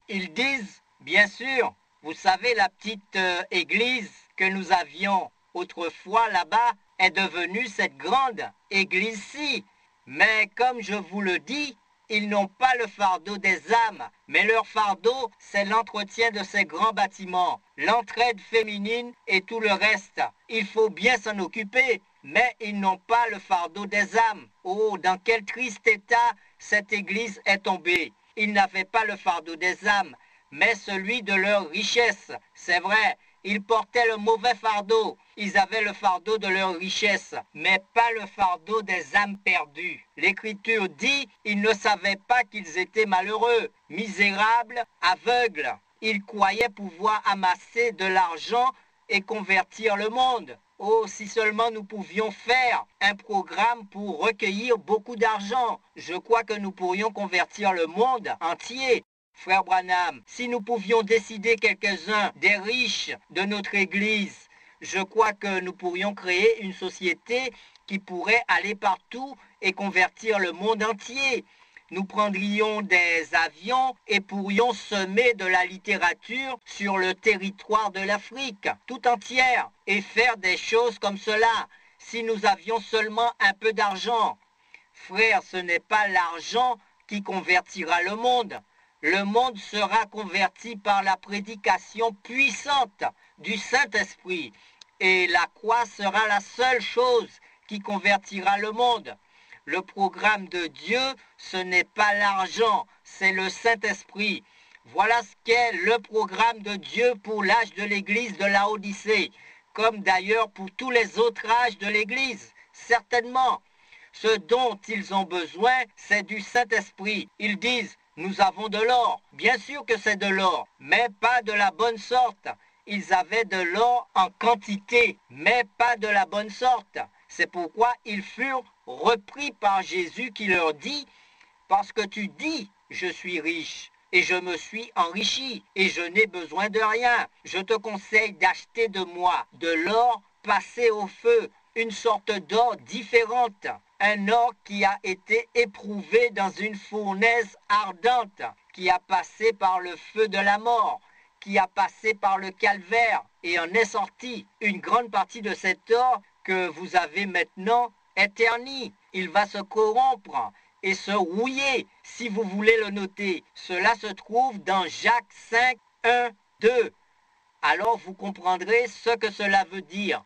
Ils disent, bien sûr, vous savez, la petite église que nous avions autrefois là-bas est devenue cette grande église-ci. Mais comme je vous le dis, ils n'ont pas le fardeau des âmes, mais leur fardeau, c'est l'entretien de ces grands bâtiments, l'entraide féminine et tout le reste. Il faut bien s'en occuper, mais ils n'ont pas le fardeau des âmes. Oh, dans quel triste état cette église est tombée. Ils n'avaient pas le fardeau des âmes, mais celui de leur richesse. C'est vrai, ils portaient le mauvais fardeau. Ils avaient le fardeau de leur richesse, mais pas le fardeau des âmes perdues. L'Écriture dit, ils ne savaient pas qu'ils étaient malheureux, misérables, aveugles. Ils croyaient pouvoir amasser de l'argent et convertir le monde. Oh, si seulement nous pouvions faire un programme pour recueillir beaucoup d'argent, je crois que nous pourrions convertir le monde entier. Frère Branham, si nous pouvions décider quelques-uns des riches de notre Église, je crois que nous pourrions créer une société qui pourrait aller partout et convertir le monde entier. Nous prendrions des avions et pourrions semer de la littérature sur le territoire de l'Afrique tout entière et faire des choses comme cela si nous avions seulement un peu d'argent. Frère, ce n'est pas l'argent qui convertira le monde. Le monde sera converti par la prédication puissante du Saint-Esprit et la croix sera la seule chose qui convertira le monde. Le programme de Dieu, ce n'est pas l'argent, c'est le Saint-Esprit. Voilà ce qu'est le programme de Dieu pour l'âge de l'Église de Laodicée, comme d'ailleurs pour tous les autres âges de l'Église, certainement. Ce dont ils ont besoin, c'est du Saint-Esprit. Ils disent, nous avons de l'or. Bien sûr que c'est de l'or, mais pas de la bonne sorte. Ils avaient de l'or en quantité, mais pas de la bonne sorte. C'est pourquoi ils furent repris par Jésus qui leur dit, parce que tu dis, je suis riche et je me suis enrichi et je n'ai besoin de rien. Je te conseille d'acheter de moi de l'or passé au feu, une sorte d'or différente, un or qui a été éprouvé dans une fournaise ardente, qui a passé par le feu de la mort, qui a passé par le calvaire et en est sorti. Une grande partie de cet or que vous avez maintenant est terni. Il va se corrompre et se rouiller, si vous voulez le noter. Cela se trouve dans Jacques 5, 1, 2. Alors vous comprendrez ce que cela veut dire.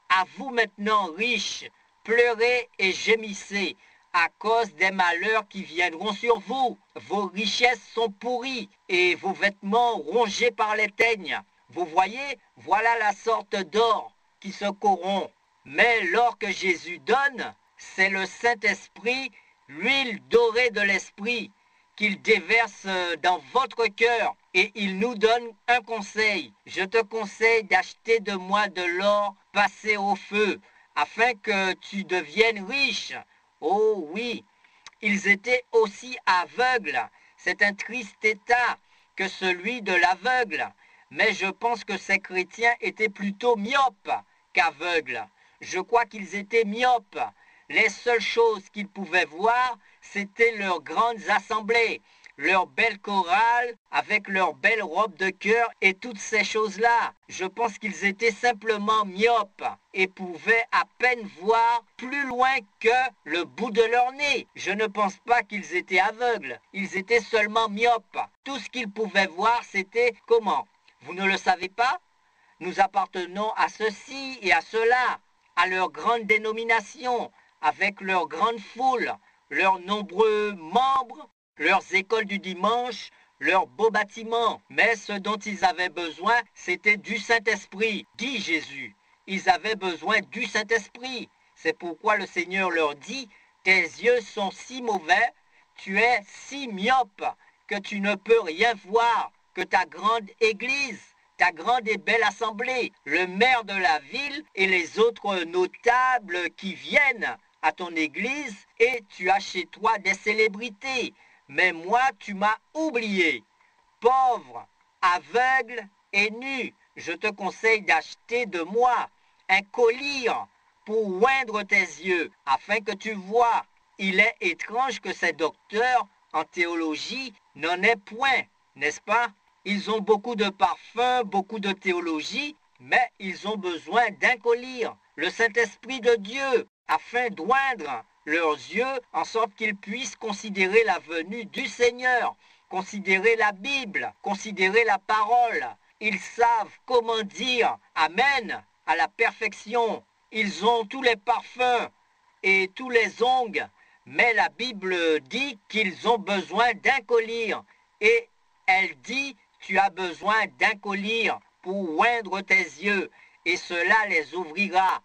À vous maintenant, riches, pleurez et gémissez à cause des malheurs qui viendront sur vous. Vos richesses sont pourries et vos vêtements rongés par les teignes. Vous voyez, voilà la sorte d'or qui se corrompt. Mais l'or que Jésus donne, c'est le Saint-Esprit, l'huile dorée de l'Esprit, qu'il déverse dans votre cœur. Et il nous donne un conseil. Je te conseille d'acheter de moi de l'or passé au feu, afin que tu deviennes riche. Oh oui, ils étaient aussi aveugles. C'est un triste état que celui de l'aveugle. Mais je pense que ces chrétiens étaient plutôt myopes qu'aveugles. Je crois qu'ils étaient myopes. Les seules choses qu'ils pouvaient voir, c'était leurs grandes assemblées, leurs belles chorales avec leurs belles robes de chœur et toutes ces choses-là. Je pense qu'ils étaient simplement myopes et pouvaient à peine voir plus loin que le bout de leur nez. Je ne pense pas qu'ils étaient aveugles. Ils étaient seulement myopes. Tout ce qu'ils pouvaient voir, c'était comment? Vous ne le savez pas? Nous appartenons à ceci et à cela, à leur grande dénomination, avec leur grande foule, leurs nombreux membres, leurs écoles du dimanche, leurs beaux bâtiments. Mais ce dont ils avaient besoin, c'était du Saint-Esprit, dit Jésus. Ils avaient besoin du Saint-Esprit. C'est pourquoi le Seigneur leur dit, tes yeux sont si mauvais, tu es si myope, que tu ne peux rien voir, que ta grande église, ta grande et belle assemblée, le maire de la ville et les autres notables qui viennent à ton église, et tu as chez toi des célébrités. Mais moi, tu m'as oublié. Pauvre, aveugle et nu, je te conseille d'acheter de moi un collier pour oindre tes yeux, afin que tu vois. Il est étrange que ces docteurs en théologie n'en aient point n'est-ce pas? Ils ont beaucoup de parfums, beaucoup de théologie, mais ils ont besoin d'un collier, le Saint-Esprit de Dieu, afin d'oindre leurs yeux en sorte qu'ils puissent considérer la venue du Seigneur, considérer la Bible, considérer la parole. Ils savent comment dire Amen à la perfection. Ils ont tous les parfums et tous les ongles, mais la Bible dit qu'ils ont besoin d'un collier. Et elle dit, tu as besoin d'un collier pour oindre tes yeux, et cela les ouvrira.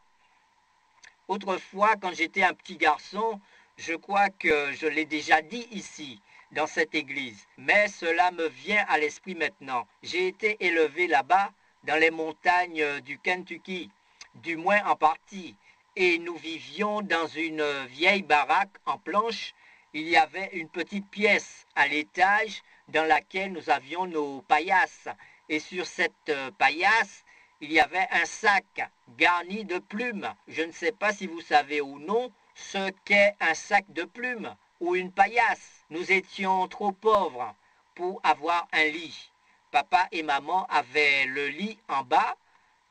Autrefois, quand j'étais un petit garçon, je crois que je l'ai déjà dit ici, dans cette église, mais cela me vient à l'esprit maintenant. J'ai été élevé là-bas, dans les montagnes du Kentucky, du moins en partie, et nous vivions dans une vieille baraque en planche. Il y avait une petite pièce à l'étage dans laquelle nous avions nos paillasses, et sur cette paillasse, il y avait un sac garni de plumes. Je ne sais pas si vous savez ou non ce qu'est un sac de plumes ou une paillasse. Nous étions trop pauvres pour avoir un lit. Papa et maman avaient le lit en bas.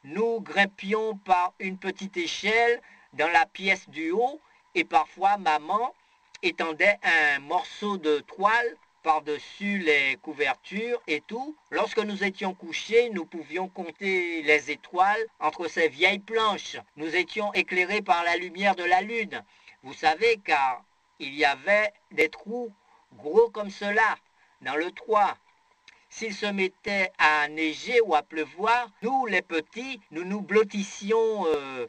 Nous grimpions par une petite échelle dans la pièce du haut et parfois maman étendait un morceau de toile par-dessus les couvertures et tout. Lorsque nous étions couchés, nous pouvions compter les étoiles entre ces vieilles planches. Nous étions éclairés par la lumière de la lune. Vous savez, car il y avait des trous gros comme cela dans le toit. S'il se mettait à neiger ou à pleuvoir, nous, les petits, nous nous blottissions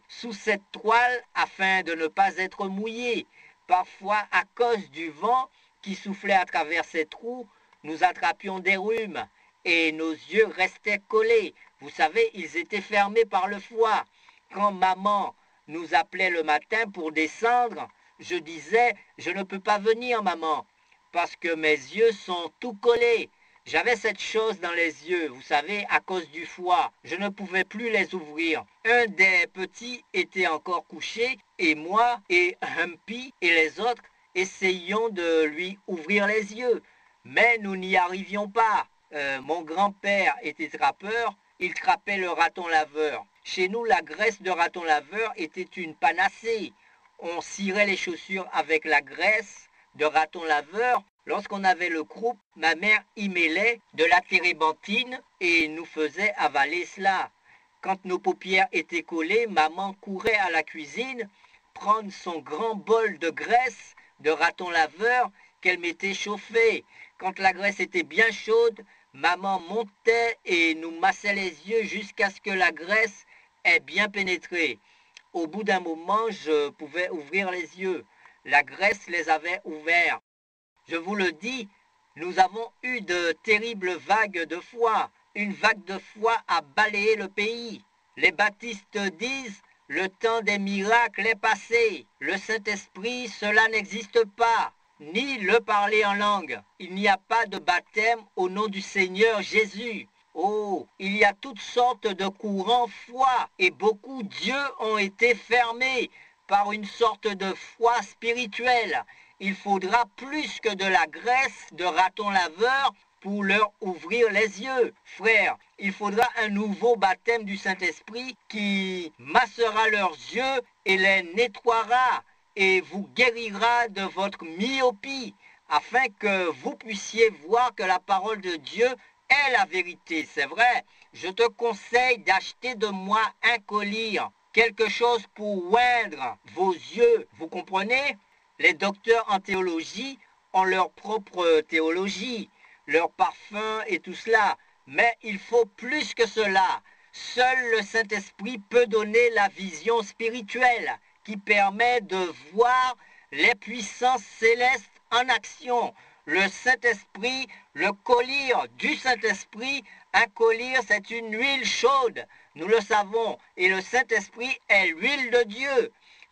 sous cette toile afin de ne pas être mouillés. Parfois, à cause du vent qui soufflait à travers ces trous, nous attrapions des rhumes et nos yeux restaient collés. Vous savez, ils étaient fermés par le froid. Quand maman nous appelait le matin pour descendre, je disais, je ne peux pas venir, maman, parce que mes yeux sont tout collés. J'avais cette chose dans les yeux, vous savez, à cause du froid. Je ne pouvais plus les ouvrir. Un des petits était encore couché et moi et Humpy et les autres essayions de lui ouvrir les yeux. Mais nous n'y arrivions pas. Mon grand-père était trappeur, il trappait le raton laveur. Chez nous, la graisse de raton laveur était une panacée. On cirait les chaussures avec la graisse de raton laveur. Lorsqu'on avait le croup, ma mère y mêlait de la térébenthine et nous faisait avaler cela. Quand nos paupières étaient collées, maman courait à la cuisine, prendre son grand bol de graisse de raton laveur qu'elle mettait chauffer. Quand la graisse était bien chaude, maman montait et nous massait les yeux jusqu'à ce que la graisse ait bien pénétré. Au bout d'un moment, je pouvais ouvrir les yeux. La graisse les avait ouverts. Je vous le dis, nous avons eu de terribles vagues de foi. Une vague de foi a balayé le pays. Les baptistes disent, le temps des miracles est passé. Le Saint-Esprit, cela n'existe pas. Ni le parler en langue. Il n'y a pas de baptême au nom du Seigneur Jésus. Oh, il y a toutes sortes de courants foi et beaucoup d'yeux ont été fermés par une sorte de foi spirituelle. Il faudra plus que de la graisse de raton laveur pour leur ouvrir les yeux. Frères, il faudra un nouveau baptême du Saint-Esprit qui massera leurs yeux et les nettoiera et vous guérira de votre myopie afin que vous puissiez voir que la parole de Dieu est la vérité. C'est vrai, je te conseille d'acheter de moi un collier, quelque chose pour oindre vos yeux. Vous comprenez? Les docteurs en théologie ont leur propre théologie, leur parfum et tout cela. Mais il faut plus que cela. Seul le Saint-Esprit peut donner la vision spirituelle qui permet de voir les puissances célestes en action. Le Saint-Esprit, le collier du Saint-Esprit, un collier c'est une huile chaude, nous le savons, et le Saint-Esprit est l'huile de Dieu.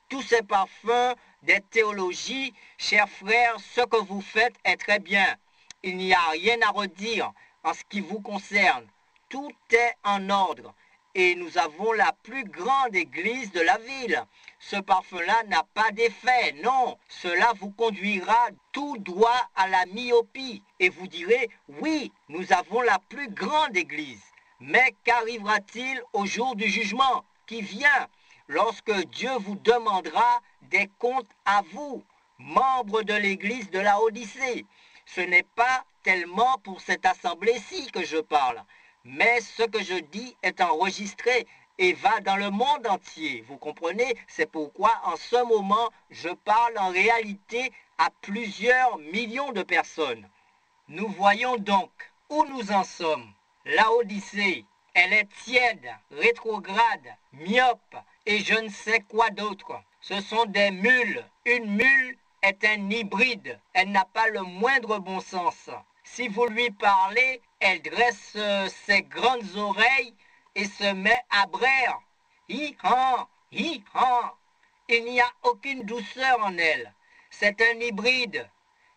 Tous ces parfums des théologies, chers frères, ce que vous faites est très bien. Il n'y a rien à redire en ce qui vous concerne. Tout est en ordre. et nous avons la plus grande église de la ville. Ce parfum-là n'a pas d'effet, non. Cela vous conduira tout droit à la myopie et vous direz, oui, nous avons la plus grande église. Mais qu'arrivera-t-il au jour du jugement qui vient, lorsque Dieu vous demandera des comptes à vous, membres de l'église de la Odyssée? Ce n'est pas tellement pour cette assemblée-ci que je parle, mais ce que je dis est enregistré et va dans le monde entier. Vous comprenez? C'est pourquoi en ce moment, je parle en réalité à plusieurs millions de personnes. Nous voyons donc où nous en sommes. La Odyssée, elle est tiède, rétrograde, myope et je ne sais quoi d'autre. Ce sont des mules. Une mule est un hybride. Elle n'a pas le moindre bon sens. Si vous lui parlez, elle dresse ses grandes oreilles et se met à braire. Hi-han, hi-han. Il n'y a aucune douceur en elle. C'est un hybride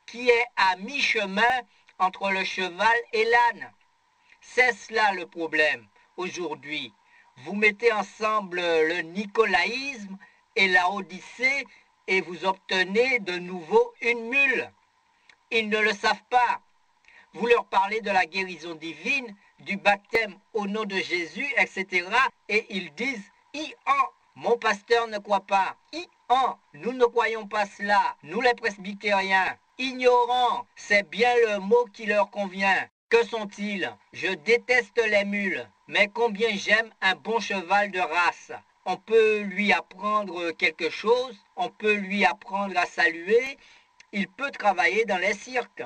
qui est à mi-chemin entre le cheval et l'âne. C'est cela le problème aujourd'hui. Vous mettez ensemble le nicolaïsme et la Odyssée et vous obtenez de nouveau une mule. Ils ne le savent pas. Vous leur parlez de la guérison divine, du baptême au nom de Jésus, etc. Et ils disent, hi-han, mon pasteur ne croit pas. Hi-han, nous ne croyons pas cela, nous les presbytériens. Ignorants, c'est bien le mot qui leur convient. Que sont-ils? Je déteste les mules, mais combien j'aime un bon cheval de race. On peut lui apprendre quelque chose, on peut lui apprendre à saluer, il peut travailler dans les cirques.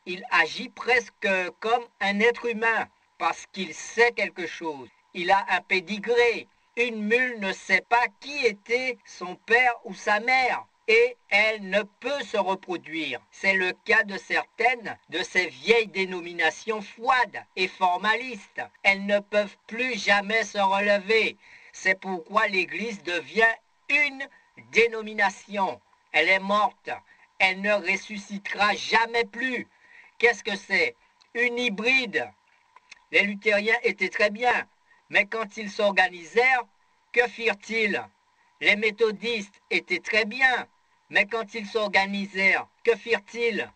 Il agit presque comme un être humain parce qu'il sait quelque chose. Il a un pédigré. Une mule ne sait pas qui était son père ou sa mère et elle ne peut se reproduire. C'est le cas de certaines de ces vieilles dénominations froides et formalistes. Elles ne peuvent plus jamais se relever. C'est pourquoi l'Église devient une dénomination. Elle est morte. Elle ne ressuscitera jamais plus. Qu'est-ce que c'est? Une hybride. Les luthériens étaient très bien, mais quand ils s'organisèrent, que firent-ils? Les méthodistes étaient très bien, mais quand ils s'organisèrent, que firent-ils?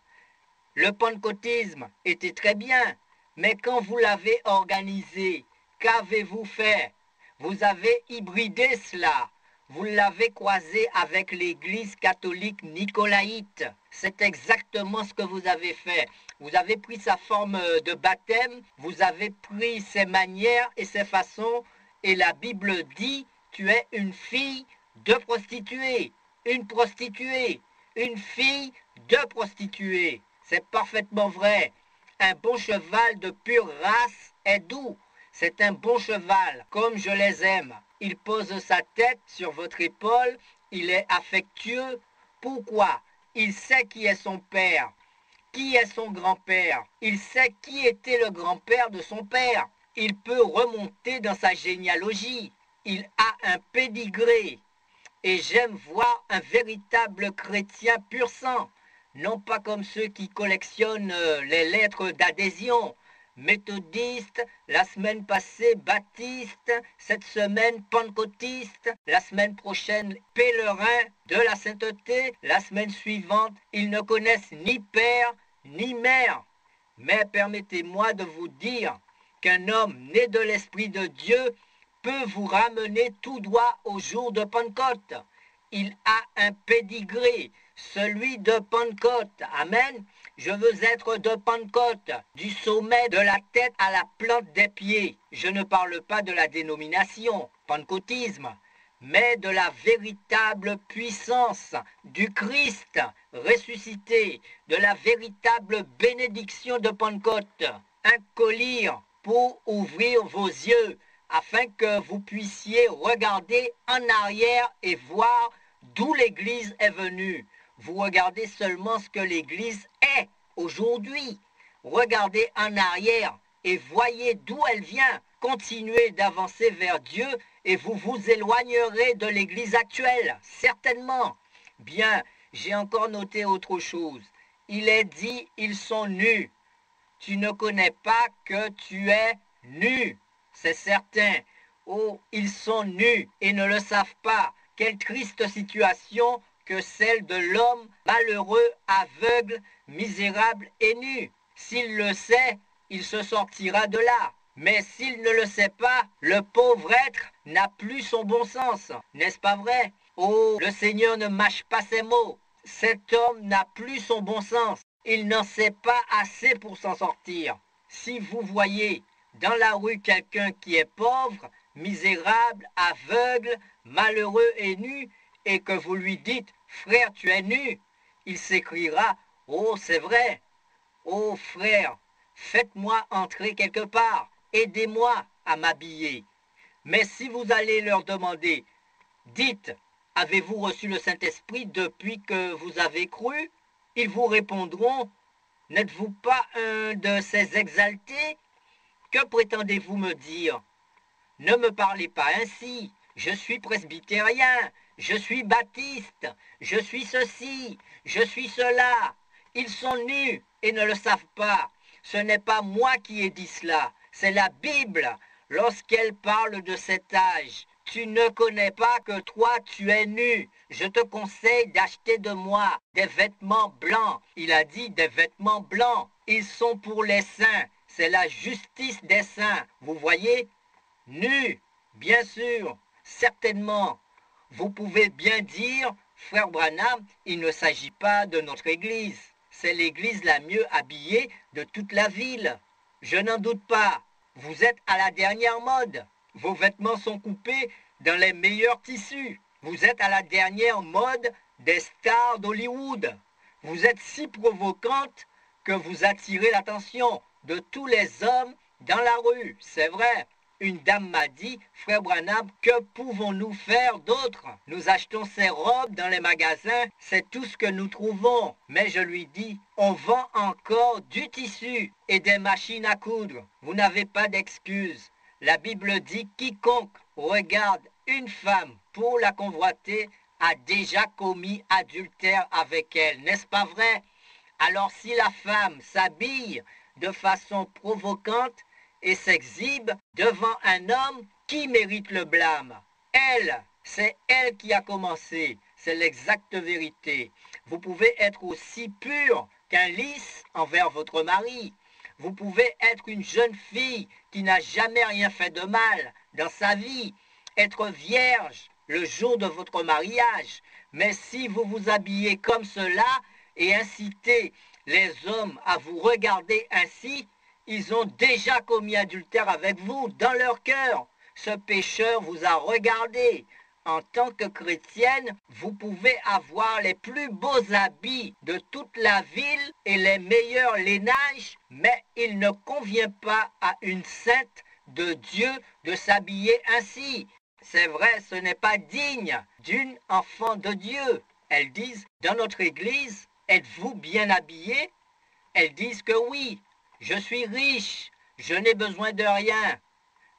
Le pentecôtisme était très bien, mais quand vous l'avez organisé, qu'avez-vous fait? Vous avez hybridé cela. Vous l'avez croisé avec l'Église catholique nicolaïte. C'est exactement ce que vous avez fait. Vous avez pris sa forme de baptême, vous avez pris ses manières et ses façons, et la Bible dit, tu es une fille de prostituée, une prostituée, une fille de prostituée. C'est parfaitement vrai. Un bon cheval de pure race est doux. C'est un bon cheval, comme je les aime. Il pose sa tête sur votre épaule, il est affectueux. Pourquoi? Il sait qui est son père, qui est son grand-père. Il sait qui était le grand-père de son père. Il peut remonter dans sa généalogie. Il a un pédigré. Et j'aime voir un véritable chrétien pur sang. Non pas comme ceux qui collectionnent les lettres d'adhésion. Méthodiste, la semaine passée baptiste, cette semaine pentecôtiste, la semaine prochaine pèlerin de la sainteté, la semaine suivante, ils ne connaissent ni père ni mère. Mais permettez-moi de vous dire qu'un homme né de l'Esprit de Dieu peut vous ramener tout droit au jour de Pentecôte. Il a un pédigré, celui de Pentecôte. Amen. Je veux être de Pentecôte, du sommet de la tête à la plante des pieds. Je ne parle pas de la dénomination, pentecôtisme, mais de la véritable puissance du Christ ressuscité, de la véritable bénédiction de Pentecôte. Un collier pour ouvrir vos yeux, afin que vous puissiez regarder en arrière et voir d'où l'Église est venue. Vous regardez seulement ce que l'Église est aujourd'hui. Regardez en arrière et voyez d'où elle vient. Continuez d'avancer vers Dieu et vous vous éloignerez de l'Église actuelle, certainement. Bien, j'ai encore noté autre chose. Il est dit, ils sont nus. Tu ne connais pas que tu es nu. C'est certain. Oh, ils sont nus et ne le savent pas. Quelle triste situation que celle de l'homme malheureux, aveugle, misérable et nu. S'il le sait, il se sortira de là. Mais s'il ne le sait pas, le pauvre être n'a plus son bon sens. N'est-ce pas vrai? Oh, le Seigneur ne mâche pas ses mots. Cet homme n'a plus son bon sens. Il n'en sait pas assez pour s'en sortir. Si vous voyez dans la rue quelqu'un qui est pauvre, misérable, aveugle, malheureux et nu, et que vous lui dites, frère, tu es nu, il s'écriera, oh, c'est vrai, oh, frère, faites-moi entrer quelque part, aidez-moi à m'habiller. Mais si vous allez leur demander, dites, avez-vous reçu le Saint-Esprit depuis que vous avez cru? Ils vous répondront, n'êtes-vous pas un de ces exaltés? Que prétendez-vous me dire? Ne me parlez pas ainsi. Je suis presbytérien, je suis baptiste, je suis ceci, je suis cela. Ils sont nus et ne le savent pas. Ce n'est pas moi qui ai dit cela, c'est la Bible lorsqu'elle parle de cet âge. Tu ne connais pas que toi tu es nu. Je te conseille d'acheter de moi des vêtements blancs. Il a dit des vêtements blancs. Ils sont pour les saints. C'est la justice des saints. Vous voyez? Nu, bien sûr, certainement. Vous pouvez bien dire, frère Branham, il ne s'agit pas de notre église. C'est l'église la mieux habillée de toute la ville. Je n'en doute pas. Vous êtes à la dernière mode. Vos vêtements sont coupés dans les meilleurs tissus. Vous êtes à la dernière mode des stars d'Hollywood. Vous êtes si provocante que vous attirez l'attention de tous les hommes dans la rue. C'est vrai. Une dame m'a dit, frère Branham, que pouvons-nous faire d'autre? Nous achetons ces robes dans les magasins, c'est tout ce que nous trouvons. Mais je lui dis, on vend encore du tissu et des machines à coudre. Vous n'avez pas d'excuse. La Bible dit, quiconque regarde une femme pour la convoiter a déjà commis adultère avec elle. N'est-ce pas vrai? Alors si la femme s'habille de façon provocante, et s'exhibe devant un homme qui mérite le blâme. Elle, c'est elle qui a commencé, c'est l'exacte vérité. Vous pouvez être aussi pur qu'un lys envers votre mari. Vous pouvez être une jeune fille qui n'a jamais rien fait de mal dans sa vie, être vierge le jour de votre mariage. Mais si vous vous habillez comme cela et incitez les hommes à vous regarder ainsi, ils ont déjà commis adultère avec vous dans leur cœur. Ce pécheur vous a regardé. En tant que chrétienne, vous pouvez avoir les plus beaux habits de toute la ville et les meilleurs lainages, mais il ne convient pas à une sainte de Dieu de s'habiller ainsi. C'est vrai, ce n'est pas digne d'une enfant de Dieu. Elles disent, dans notre église, êtes-vous bien habillés? Elles disent que oui. Je suis riche, je n'ai besoin de rien.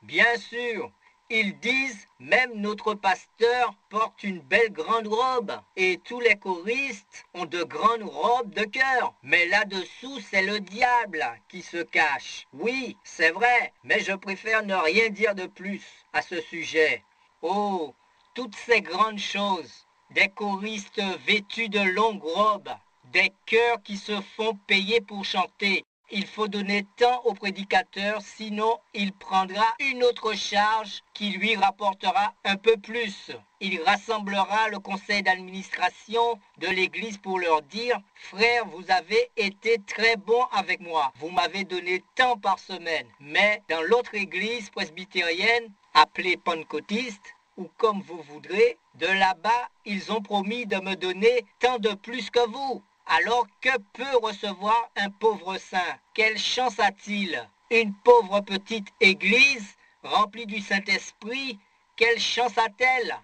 Bien sûr, ils disent, même notre pasteur porte une belle grande robe et tous les choristes ont de grandes robes de cœur. Mais là-dessous, c'est le diable qui se cache. Oui, c'est vrai, mais je préfère ne rien dire de plus à ce sujet. Oh, toutes ces grandes choses, des choristes vêtus de longues robes, des chœurs qui se font payer pour chanter. Il faut donner temps au prédicateur, sinon il prendra une autre charge qui lui rapportera un peu plus. Il rassemblera le conseil d'administration de l'église pour leur dire, frère, vous avez été très bon avec moi. Vous m'avez donné tant par semaine. Mais dans l'autre église presbytérienne, appelée pentecôtiste, ou comme vous voudrez, de là-bas, ils ont promis de me donner tant de plus que vous. Alors que peut recevoir un pauvre saint? Quelle chance a-t-il? Une pauvre petite église remplie du Saint-Esprit, quelle chance a-t-elle?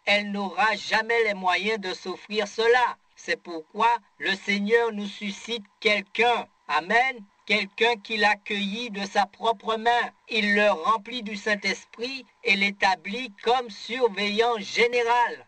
Elle n'aura jamais les moyens de s'offrir cela. C'est pourquoi le Seigneur nous suscite quelqu'un. Amen. Quelqu'un qu'il accueillit de sa propre main. Il le remplit du Saint-Esprit et l'établit comme surveillant général.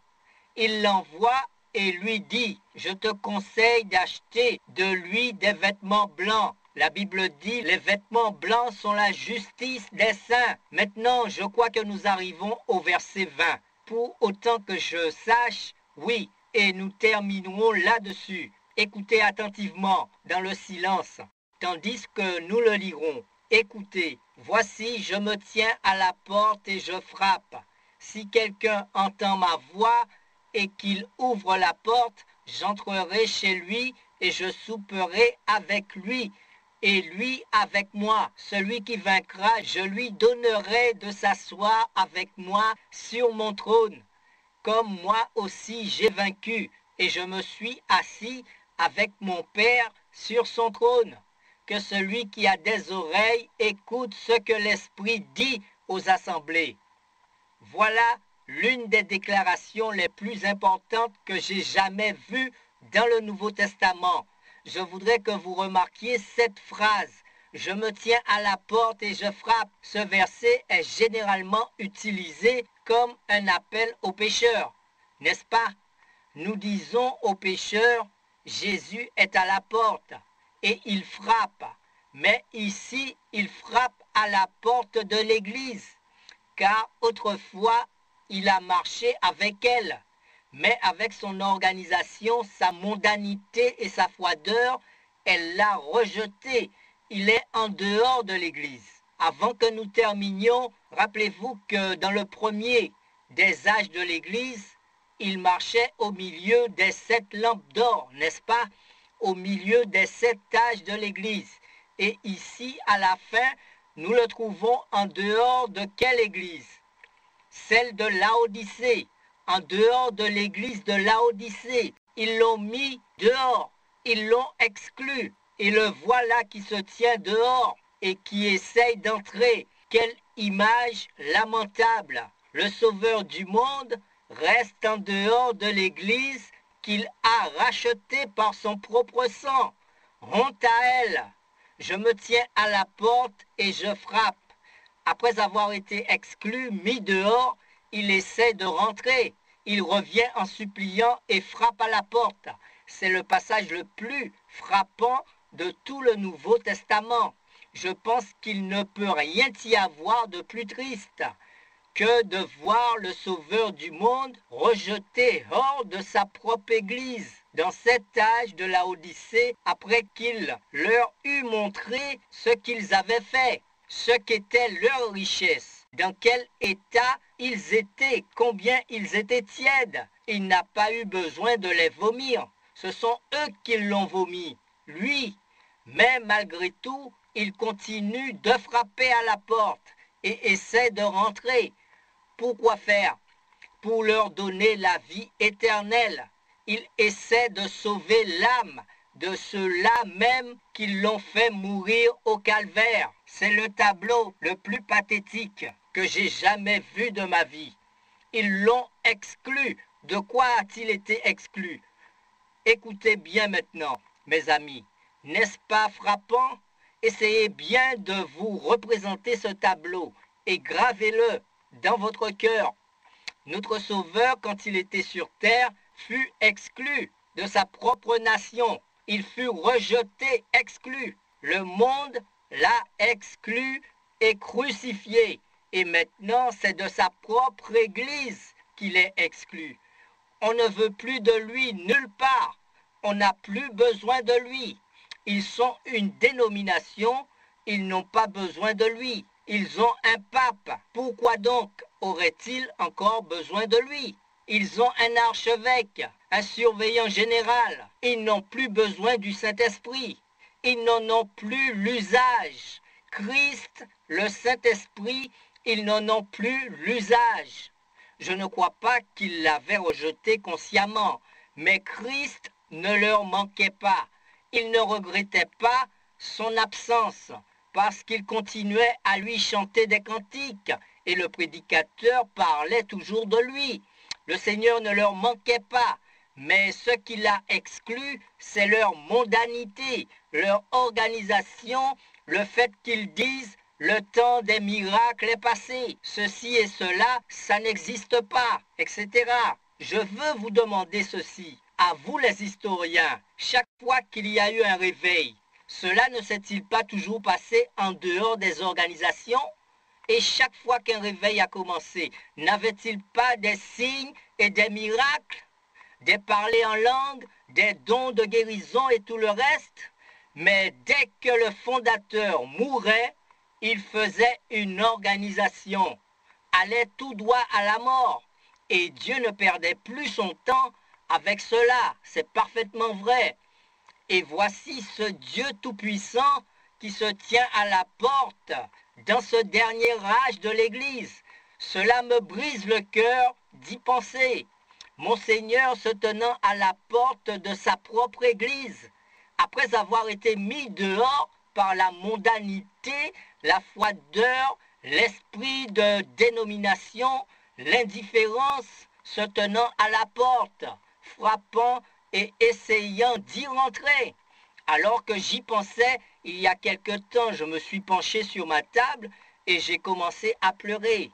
Il l'envoie et lui dit, je te conseille d'acheter de lui des vêtements blancs. La Bible dit, les vêtements blancs sont la justice des saints. Maintenant, je crois que nous arrivons au verset 20. Pour autant que je sache, oui, et nous terminerons là-dessus. Écoutez attentivement dans le silence, tandis que nous le lirons. Écoutez, voici, je me tiens à la porte et je frappe. Si quelqu'un entend ma voix et qu'il ouvre la porte, j'entrerai chez lui et je souperai avec lui et lui avec moi. Celui qui vaincra, je lui donnerai de s'asseoir avec moi sur mon trône, comme moi aussi j'ai vaincu et je me suis assis avec mon Père sur son trône. Que celui qui a des oreilles écoute ce que l'Esprit dit aux assemblées. Voilà l'une des déclarations les plus importantes que j'ai jamais vues dans le Nouveau Testament. Je voudrais que vous remarquiez cette phrase. Je me tiens à la porte et je frappe. Ce verset est généralement utilisé comme un appel aux pécheurs, n'est-ce pas? Nous disons aux pécheurs, Jésus est à la porte et il frappe. Mais ici, il frappe à la porte de l'Église, car autrefois, il a marché avec elle. Mais avec son organisation, sa mondanité et sa froideur, elle l'a rejeté. Il est en dehors de l'Église. Avant que nous terminions, rappelez-vous que dans le premier des âges de l'Église, il marchait au milieu des 7 lampes d'or, n'est-ce pas? Au milieu des 7 âges de l'Église. Et ici, à la fin, nous le trouvons en dehors de quelle Église? Celle de Laodicée. En dehors de l'église de Laodicée. Ils l'ont mis dehors, ils l'ont exclu. Et le voilà qui se tient dehors et qui essaye d'entrer. Quelle image lamentable! Le Sauveur du monde reste en dehors de l'église qu'il a rachetée par son propre sang. Honte à elle! Je me tiens à la porte et je frappe. Après avoir été exclu, mis dehors, il essaie de rentrer. Il revient en suppliant et frappe à la porte. C'est le passage le plus frappant de tout le Nouveau Testament. Je pense qu'il ne peut rien y avoir de plus triste que de voir le Sauveur du monde rejeté hors de sa propre Église dans cet âge de la Odyssée après qu'il leur eut montré ce qu'ils avaient fait, ce qu'était leur richesse, dans quel état ils étaient, combien ils étaient tièdes. Il n'a pas eu besoin de les vomir, ce sont eux qui l'ont vomi, lui. Mais malgré tout, il continue de frapper à la porte et essaie de rentrer. Pourquoi faire? Pour leur donner la vie éternelle. Il essaie de sauver l'âme de ceux-là même qui l'ont fait mourir au calvaire. C'est le tableau le plus pathétique que j'ai jamais vu de ma vie. Ils l'ont exclu. De quoi a-t-il été exclu? Écoutez bien maintenant, mes amis. N'est-ce pas frappant? Essayez bien de vous représenter ce tableau et gravez-le dans votre cœur. Notre Sauveur, quand il était sur terre, fut exclu de sa propre nation. Il fut rejeté, exclu. Le monde l'a exclu et crucifié. Et maintenant, c'est de sa propre Église qu'il est exclu. On ne veut plus de lui nulle part. On n'a plus besoin de lui. Ils sont une dénomination, ils n'ont pas besoin de lui. Ils ont un pape. Pourquoi donc auraient-ils encore besoin de lui? Ils ont un archevêque, un surveillant général. Ils n'ont plus besoin du Saint-Esprit. Ils n'en ont plus l'usage. Christ, le Saint-Esprit, ils n'en ont plus l'usage. Je ne crois pas qu'ils l'avaient rejeté consciemment, mais Christ ne leur manquait pas. Ils ne regrettaient pas son absence, parce qu'il continuait à lui chanter des cantiques, et le prédicateur parlait toujours de lui. Le Seigneur ne leur manquait pas, mais ce qu'il a exclu, c'est leur mondanité, leur organisation, le fait qu'ils disent « le temps des miracles est passé, ceci et cela, ça n'existe pas, etc. » Je veux vous demander ceci, à vous les historiens, chaque fois qu'il y a eu un réveil, Cela ne s'est-il pas toujours passé en dehors des organisations? Et chaque fois qu'un réveil a commencé, n'avait-il pas des signes et des miracles, des parlers en langue, des dons de guérison et tout le reste? Mais dès que le fondateur mourait, il faisait une organisation, allait tout droit à la mort. Et Dieu ne perdait plus son temps avec cela. C'est parfaitement vrai. Et voici ce Dieu tout-puissant qui se tient à la porte dans ce dernier âge de l'Église. Cela me brise le cœur d'y penser. Mon Seigneur se tenant à la porte de sa propre Église, après avoir été mis dehors par la mondanité, la froideur, l'esprit de dénomination, l'indifférence, se tenant à la porte, frappant et essayant d'y rentrer. Alors que j'y pensais, il y a quelque temps, je me suis penché sur ma table et j'ai commencé à pleurer.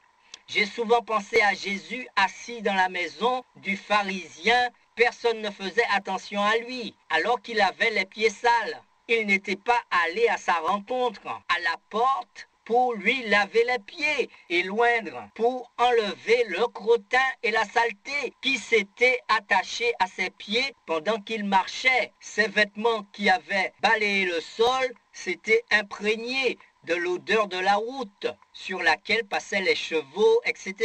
J'ai souvent pensé à Jésus assis dans la maison du pharisien. Personne ne faisait attention à lui, alors qu'il avait les pieds sales. Il n'était pas allé à sa rencontre, à la porte, pour lui laver les pieds et loindre, pour enlever le crottin et la saleté qui s'étaient attachés à ses pieds pendant qu'il marchait. Ses vêtements qui avaient balayé le sol s'étaient imprégnés de l'odeur de la route sur laquelle passaient les chevaux, etc.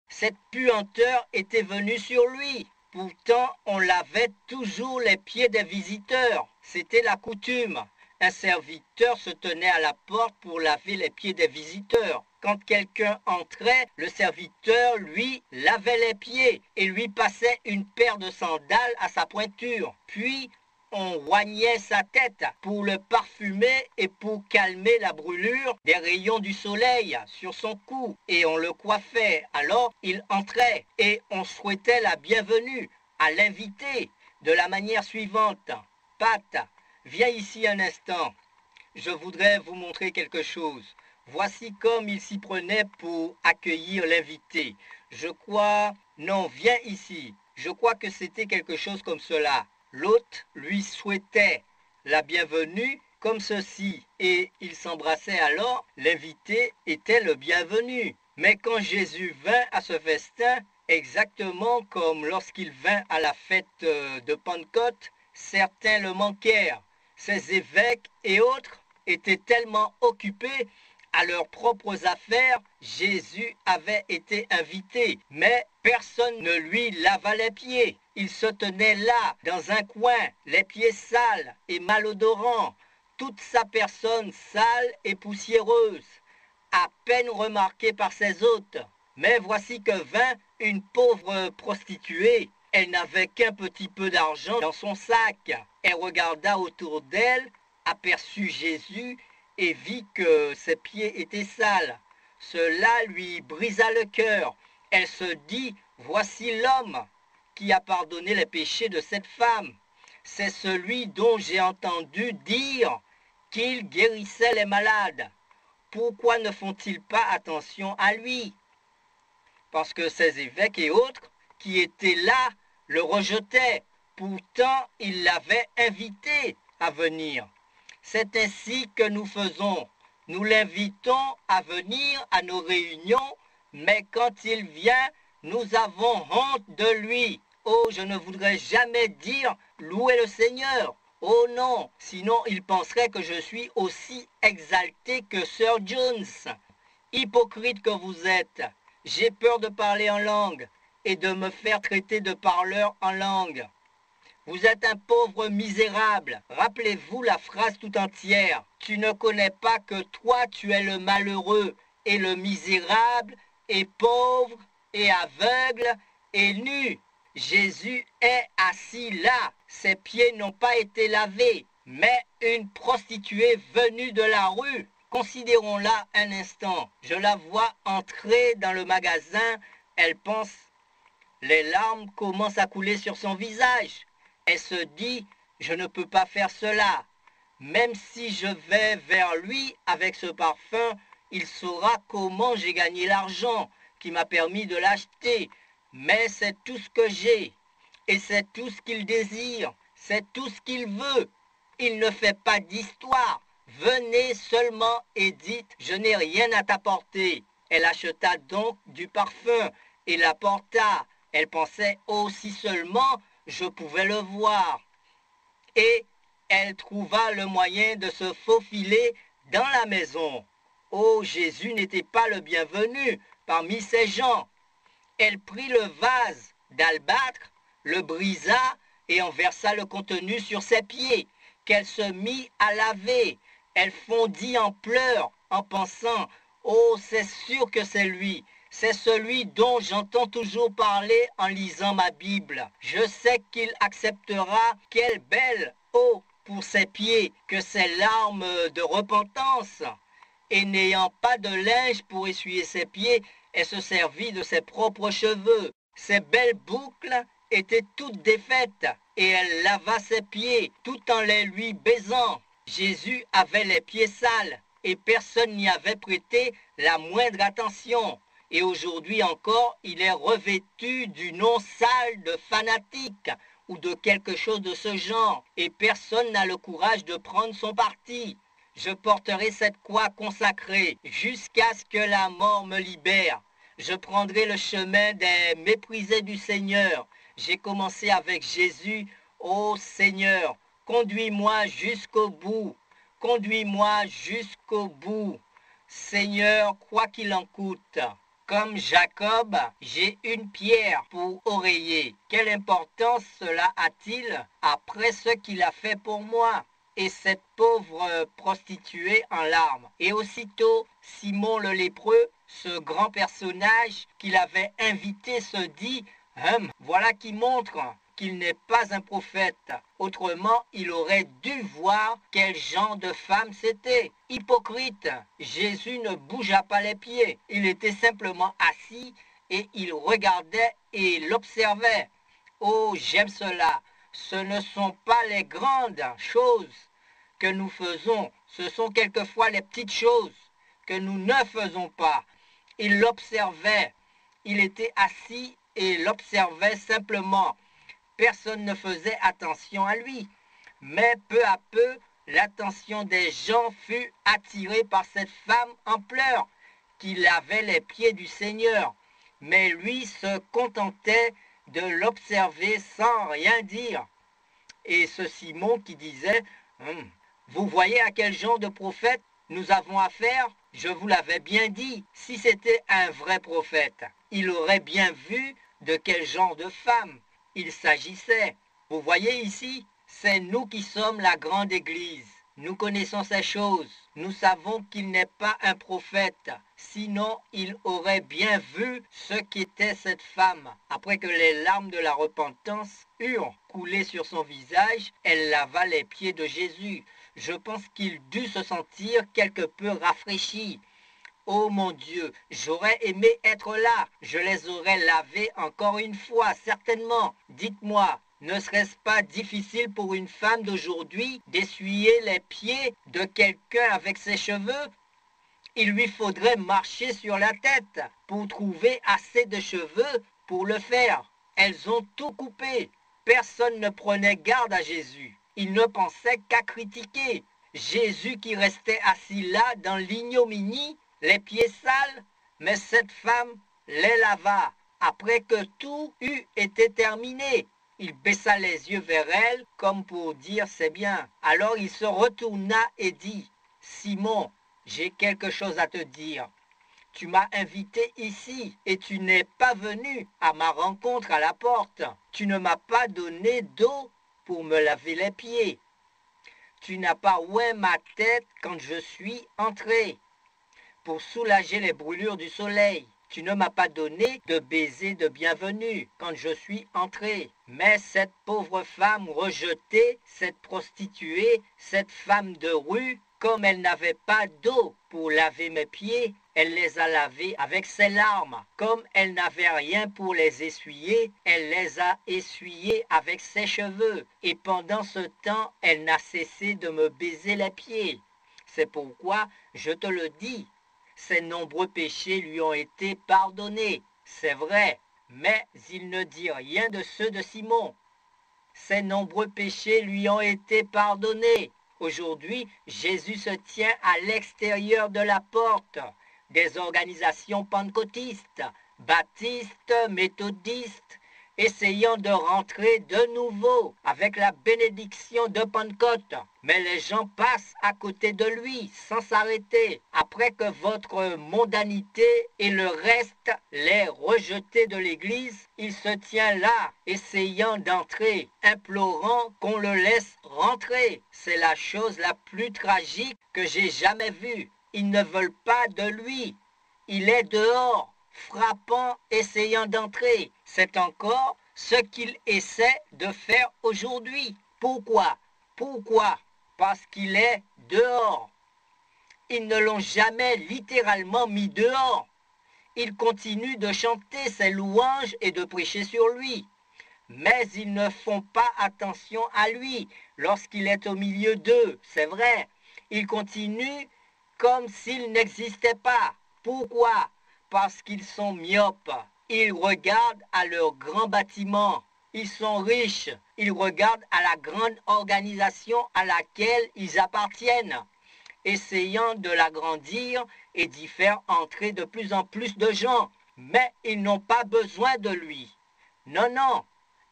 Cette puanteur était venue sur lui. Pourtant, on lavait toujours les pieds des visiteurs. C'était la coutume. Un serviteur se tenait à la porte pour laver les pieds des visiteurs. Quand quelqu'un entrait, le serviteur lui lavait les pieds et lui passait une paire de sandales à sa pointure. Puis, on oignait sa tête pour le parfumer et pour calmer la brûlure des rayons du soleil sur son cou. Et on le coiffait. Alors, il entrait et on souhaitait la bienvenue à l'invité de la manière suivante. Pat, viens ici un instant. Je voudrais vous montrer quelque chose. Voici comme il s'y prenait pour accueillir l'invité. Non, viens ici. Je crois que c'était quelque chose comme cela. L'hôte lui souhaitait la bienvenue comme ceci, et ils s'embrassaient alors. L'invité était le bienvenu. Mais quand Jésus vint à ce festin, exactement comme lorsqu'il vint à la fête de Pentecôte, certains le manquèrent. Ces évêques et autres étaient tellement occupés à leurs propres affaires. Jésus avait été invité, mais personne ne lui lava les pieds. Il se tenait là, dans un coin, les pieds sales et malodorants, toute sa personne sale et poussiéreuse, à peine remarquée par ses hôtes. Mais voici que vint une pauvre prostituée. Elle n'avait qu'un petit peu d'argent dans son sac. Elle regarda autour d'elle, aperçut Jésus et vit que ses pieds étaient sales. Cela lui brisa le cœur. Elle se dit, voici l'homme qui a pardonné les péchés de cette femme. C'est celui dont j'ai entendu dire qu'il guérissait les malades. Pourquoi ne font-ils pas attention à lui? Parce que ces évêques et autres qui étaient là le rejetaient. Pourtant, ils l'avaient invité à venir. C'est ainsi que nous faisons. Nous l'invitons à venir à nos réunions, mais quand il vient, nous avons honte de lui. Oh, je ne voudrais jamais dire louer le Seigneur. Oh non, sinon il penserait que je suis aussi exalté que Sir Jones. Hypocrite que vous êtes, j'ai peur de parler en langue et de me faire traiter de parleur en langue. Vous êtes un pauvre misérable. Rappelez-vous la phrase tout entière. Tu ne connais pas que toi tu es le malheureux et le misérable et pauvre et aveugle et nu. Jésus est assis là. Ses pieds n'ont pas été lavés, mais une prostituée venue de la rue. Considérons-la un instant. Je la vois entrer dans le magasin. Elle pense, les larmes commencent à couler sur son visage. Elle se dit, je ne peux pas faire cela. Même si je vais vers lui avec ce parfum, il saura comment j'ai gagné l'argent qui m'a permis de l'acheter. Mais c'est tout ce que j'ai. Et c'est tout ce qu'il désire. C'est tout ce qu'il veut. Il ne fait pas d'histoire. Venez seulement et dites, je n'ai rien à t'apporter. Elle acheta donc du parfum et l'apporta. Elle pensait, oh, si seulement je pouvais le voir. Et elle trouva le moyen de se faufiler dans la maison. Oh, Jésus n'était pas le bienvenu parmi ces gens. Elle prit le vase d'albâtre, le brisa et en versa le contenu sur ses pieds, qu'elle se mit à laver. Elle fondit en pleurs en pensant, oh, c'est sûr que c'est lui. C'est celui dont j'entends toujours parler en lisant ma Bible. Je sais qu'il acceptera. Quelle belle eau pour ses pieds, que ses larmes de repentance. Et n'ayant pas de linge pour essuyer ses pieds, elle se servit de ses propres cheveux. Ses belles boucles étaient toutes défaites, et elle lava ses pieds tout en les lui baisant. Jésus avait les pieds sales, et personne n'y avait prêté la moindre attention. Et aujourd'hui encore, il est revêtu du nom sale de fanatique ou de quelque chose de ce genre, et personne n'a le courage de prendre son parti. Je porterai cette croix consacrée jusqu'à ce que la mort me libère. Je prendrai le chemin des méprisés du Seigneur. J'ai commencé avec Jésus. Ô Seigneur, conduis-moi jusqu'au bout. Conduis-moi jusqu'au bout. Seigneur, quoi qu'il en coûte. Comme Jacob, j'ai une pierre pour oreiller. Quelle importance cela a-t-il après ce qu'il a fait pour moi? Et cette pauvre prostituée en larmes. Et aussitôt, Simon le lépreux, ce grand personnage qu'il avait invité, se dit, voilà qui montre qu'il n'est pas un prophète. Autrement, il aurait dû voir quel genre de femme c'était. Hypocrite, Jésus ne bougea pas les pieds. Il était simplement assis et il regardait et l'observait. Oh, j'aime cela. Ce ne sont pas les grandes choses que nous faisons, ce sont quelquefois les petites choses que nous ne faisons pas. Il l'observait, il était assis et l'observait simplement. Personne ne faisait attention à lui. Mais peu à peu, l'attention des gens fut attirée par cette femme en pleurs qui lavait les pieds du Seigneur. Mais lui se contentait de l'observer sans rien dire. Et ce Simon qui disait, vous voyez à quel genre de prophète nous avons affaire? Je vous l'avais bien dit, si c'était un vrai prophète, il aurait bien vu de quel genre de femme il s'agissait. Vous voyez ici, c'est nous qui sommes la grande église. Nous connaissons ces choses. Nous savons qu'il n'est pas un prophète. Sinon, il aurait bien vu ce qu'était cette femme. Après que les larmes de la repentance eurent coulé sur son visage, elle lava les pieds de Jésus. Je pense qu'il dut se sentir quelque peu rafraîchi. Oh mon Dieu, j'aurais aimé être là. Je les aurais lavés encore une fois, certainement. Dites-moi, ne serait-ce pas difficile pour une femme d'aujourd'hui d'essuyer les pieds de quelqu'un avec ses cheveux? Il lui faudrait marcher sur la tête pour trouver assez de cheveux pour le faire. Elles ont tout coupé. Personne ne prenait garde à Jésus. Il ne pensait qu'à critiquer. Jésus qui restait assis là dans l'ignominie, les pieds sales, mais cette femme les lava. Après que tout eut été terminé, il baissa les yeux vers elle comme pour dire c'est bien. Alors il se retourna et dit, Simon, j'ai quelque chose à te dire. Tu m'as invité ici et tu n'es pas venu à ma rencontre à la porte. Tu ne m'as pas donné d'eau pour me laver les pieds. Tu n'as pas oué ma tête quand je suis entré pour soulager les brûlures du soleil. Tu ne m'as pas donné de baiser de bienvenue quand je suis entré. Mais cette pauvre femme rejetée, cette prostituée, cette femme de rue, comme elle n'avait pas d'eau pour laver mes pieds, elle les a lavés avec ses larmes. Comme elle n'avait rien pour les essuyer, elle les a essuyés avec ses cheveux. Et pendant ce temps, elle n'a cessé de me baiser les pieds. C'est pourquoi je te le dis, ses nombreux péchés lui ont été pardonnés. C'est vrai, mais il ne dit rien de ceux de Simon. ses nombreux péchés lui ont été pardonnés. Aujourd'hui, Jésus se tient à l'extérieur de la porte des organisations pentecôtistes, baptistes, méthodistes, essayant de rentrer de nouveau avec la bénédiction de Pentecôte. Mais les gens passent à côté de lui sans s'arrêter. Après que votre mondanité et le reste l'ait rejeté de l'Église, il se tient là, essayant d'entrer, implorant qu'on le laisse rentrer. C'est la chose la plus tragique que j'ai jamais vue. Ils ne veulent pas de lui. Il est dehors, frappant, essayant d'entrer. C'est encore ce qu'il essaie de faire aujourd'hui. Pourquoi? Pourquoi? Parce qu'il est dehors. Ils ne l'ont jamais littéralement mis dehors. Ils continuent de chanter ses louanges et de prêcher sur lui. Mais ils ne font pas attention à lui lorsqu'il est au milieu d'eux, c'est vrai. Ils continuent comme s'il n'existait pas. Pourquoi? Parce qu'ils sont myopes. Ils regardent à leurs grands bâtiments. Ils sont riches. Ils regardent à la grande organisation à laquelle ils appartiennent, essayant de l'agrandir et d'y faire entrer de plus en plus de gens. Mais ils n'ont pas besoin de lui. Non, non.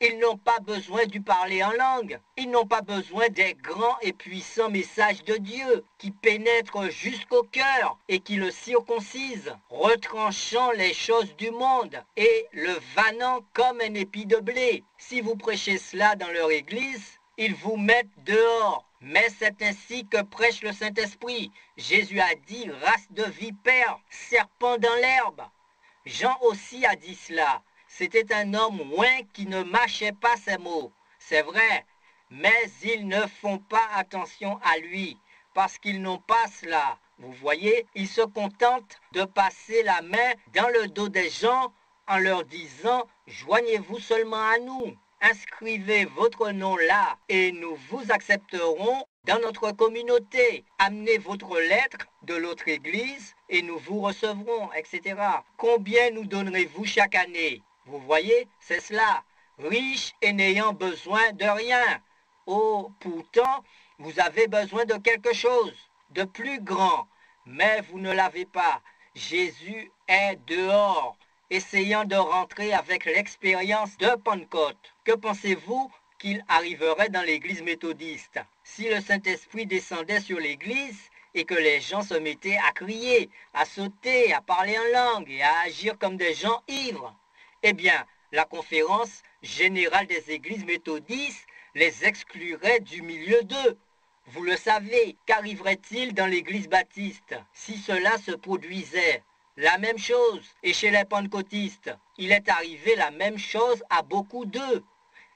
Ils n'ont pas besoin du parler en langue. Ils n'ont pas besoin des grands et puissants messages de Dieu qui pénètrent jusqu'au cœur et qui le circoncisent, retranchant les choses du monde et le vannant comme un épi de blé. Si vous prêchez cela dans leur église, ils vous mettent dehors. Mais c'est ainsi que prêche le Saint-Esprit. Jésus a dit, race de vipères, serpent dans l'herbe. Jean aussi a dit cela. C'était un homme loin qui ne mâchait pas ses mots, c'est vrai, mais ils ne font pas attention à lui, parce qu'ils n'ont pas cela. Vous voyez, ils se contentent de passer la main dans le dos des gens en leur disant « Joignez-vous seulement à nous, inscrivez votre nom là et nous vous accepterons dans notre communauté. Amenez votre lettre de l'autre église et nous vous recevrons, etc. Combien nous donnerez-vous chaque année ?» Vous voyez, c'est cela, riche et n'ayant besoin de rien. Oh, pourtant, vous avez besoin de quelque chose, de plus grand, mais vous ne l'avez pas. Jésus est dehors, essayant de rentrer avec l'expérience de Pentecôte. Que pensez-vous qu'il arriverait dans l'église méthodiste si le Saint-Esprit descendait sur l'église et que les gens se mettaient à crier, à sauter, à parler en langue et à agir comme des gens ivres? Eh bien, la conférence générale des églises méthodistes les exclurait du milieu d'eux. Vous le savez, qu'arriverait-il dans l'église baptiste si cela se produisait? La même chose, et chez les pentecôtistes, il est arrivé la même chose à beaucoup d'eux.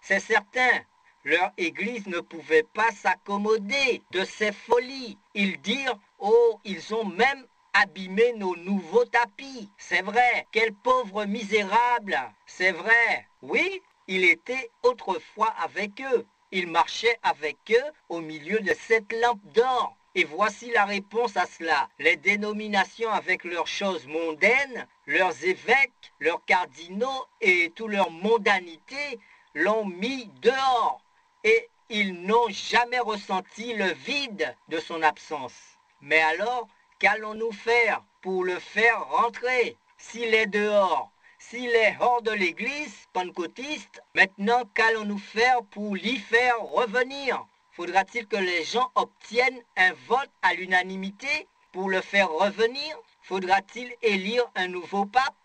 C'est certain, leur église ne pouvait pas s'accommoder de ces folies. Ils dirent, oh, ils ont même abîmer nos nouveaux tapis. C'est vrai, quel pauvre misérable. C'est vrai, oui, il était autrefois avec eux. Il marchait avec eux au milieu de cette lampe d'or. Et voici la réponse à cela. Les dénominations avec leurs choses mondaines, leurs évêques, leurs cardinaux et toute leur mondanité l'ont mis dehors. Et ils n'ont jamais ressenti le vide de son absence. Mais alors, qu'allons-nous faire pour le faire rentrer? S'il est dehors, s'il est hors de l'église pentecôtiste, maintenant qu'allons-nous faire pour l'y faire revenir? Faudra-t-il que les gens obtiennent un vote à l'unanimité pour le faire revenir? Faudra-t-il élire un nouveau pape,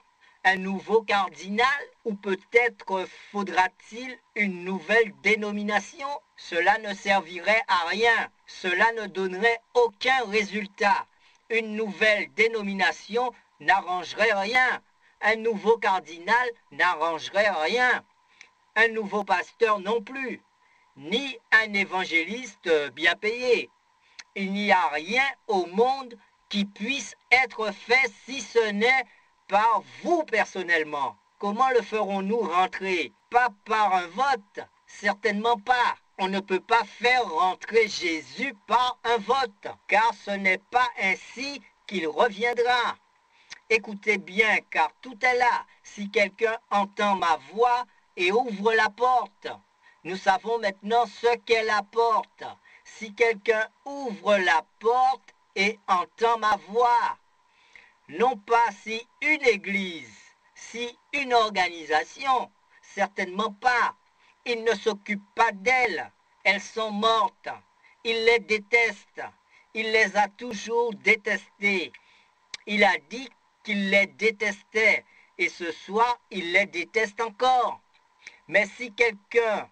un nouveau cardinal, ou peut-être faudra-t-il une nouvelle dénomination? Cela ne servirait à rien, cela ne donnerait aucun résultat. Une nouvelle dénomination n'arrangerait rien. Un nouveau cardinal n'arrangerait rien. Un nouveau pasteur non plus. Ni un évangéliste bien payé. Il n'y a rien au monde qui puisse être fait si ce n'est par vous personnellement. Comment le ferons-nous rentrer? Pas par un vote, certainement pas. On ne peut pas faire rentrer Jésus par un vote, car ce n'est pas ainsi qu'il reviendra. Écoutez bien, car tout est là. Si quelqu'un entend ma voix et ouvre la porte, Nous savons maintenant ce qu'est la porte. Si quelqu'un ouvre la porte et entend ma voix, non pas si une église, si une organisation, certainement pas. Il ne s'occupe pas d'elles. Elles sont mortes. Il les déteste. Il les a toujours détestées. Il a dit qu'il les détestait et ce soir, il les déteste encore. Mais si quelqu'un,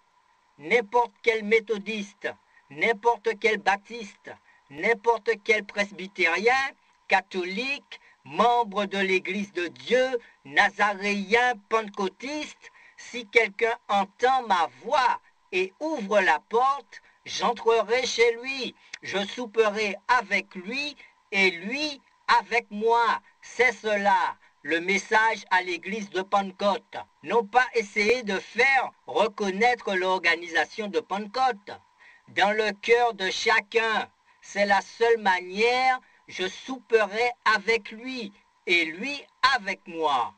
n'importe quel méthodiste, n'importe quel baptiste, n'importe quel presbytérien, catholique, membre de l'Église de Dieu, nazaréen, pentecôtiste, si quelqu'un entend ma voix et ouvre la porte, j'entrerai chez lui, je souperai avec lui et lui avec moi. C'est cela, le message à l'église de Pentecôte. Non pas essayer de faire reconnaître l'organisation de Pentecôte. Dans le cœur de chacun, c'est la seule manière, je souperai avec lui et lui avec moi.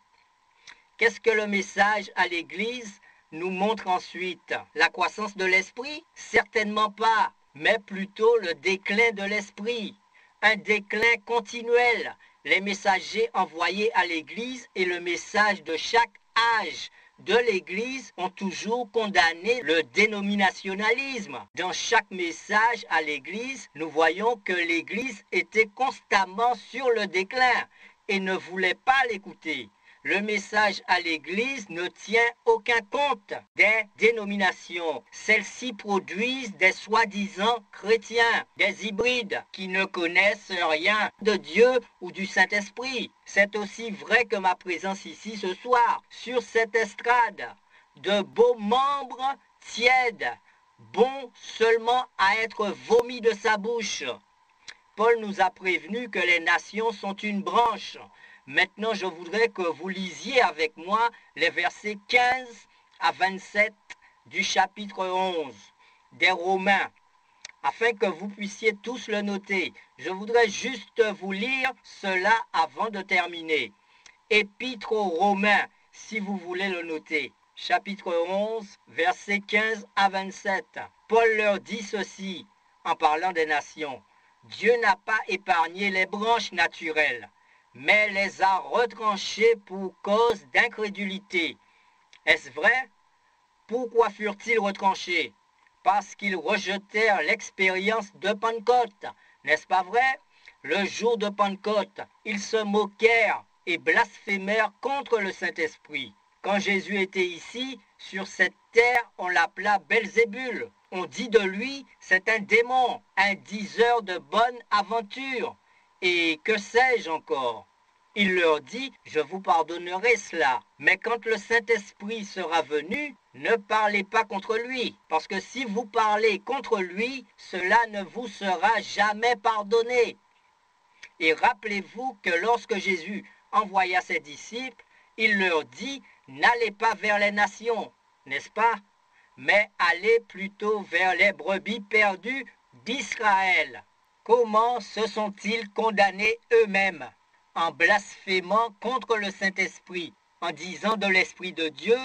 Qu'est-ce que le message à l'église nous montre ensuite? La croissance de l'esprit? Certainement pas, mais plutôt le déclin de l'esprit. Un déclin continuel. Les messagers envoyés à l'Église et le message de chaque âge de l'Église ont toujours condamné le dénominationnalisme. Dans chaque message à l'Église, nous voyons que l'Église était constamment sur le déclin et ne voulait pas l'écouter. Le message à l'Église ne tient aucun compte des dénominations. Celles-ci produisent des soi-disant chrétiens, des hybrides qui ne connaissent rien de Dieu ou du Saint-Esprit. C'est aussi vrai que ma présence ici ce soir, sur cette estrade, de beaux membres tièdes, bons seulement à être vomis de sa bouche. Paul nous a prévenu que les nations sont une branche. Maintenant, je voudrais que vous lisiez avec moi les versets 15 à 27 du chapitre 11 des Romains, afin que vous puissiez tous le noter. Je voudrais juste vous lire cela avant de terminer. Épître aux Romains, si vous voulez le noter. Chapitre 11, versets 15 à 27. Paul leur dit ceci, en parlant des nations. Dieu n'a pas épargné les branches naturelles, mais les a retranchées pour cause d'incrédulité. Est-ce vrai? Pourquoi furent-ils retranchés? Parce qu'ils rejetèrent l'expérience de Pentecôte. N'est-ce pas vrai? Le jour de Pentecôte, ils se moquèrent et blasphémèrent contre le Saint-Esprit. Quand Jésus était ici, sur cette terre, on l'appela Belzébul. On dit de lui, c'est un démon, un diseur de bonne aventure. Et que sais-je encore? Il leur dit, je vous pardonnerai cela. Mais quand le Saint-Esprit sera venu, ne parlez pas contre lui. Parce que si vous parlez contre lui, cela ne vous sera jamais pardonné. Et rappelez-vous que lorsque Jésus envoya ses disciples, il leur dit, n'allez pas vers les nations, n'est-ce pas? Mais allez plutôt vers les brebis perdues d'Israël. Comment se sont-ils condamnés eux-mêmes? En blasphémant contre le Saint-Esprit, en disant de l'Esprit de Dieu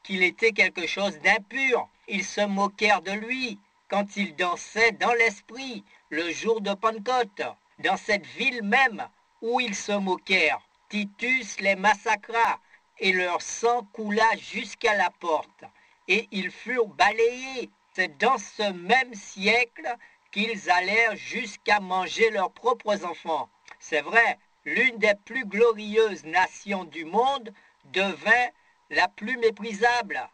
qu'il était quelque chose d'impur. Ils se moquèrent de lui quand il dansait dans l'Esprit le jour de Pentecôte, dans cette ville même où ils se moquèrent. Titus les massacra et leur sang coula jusqu'à la porte et ils furent balayés. C'est dans ce même siècle qu'ils allèrent jusqu'à manger leurs propres enfants. C'est vrai, l'une des plus glorieuses nations du monde devint la plus méprisable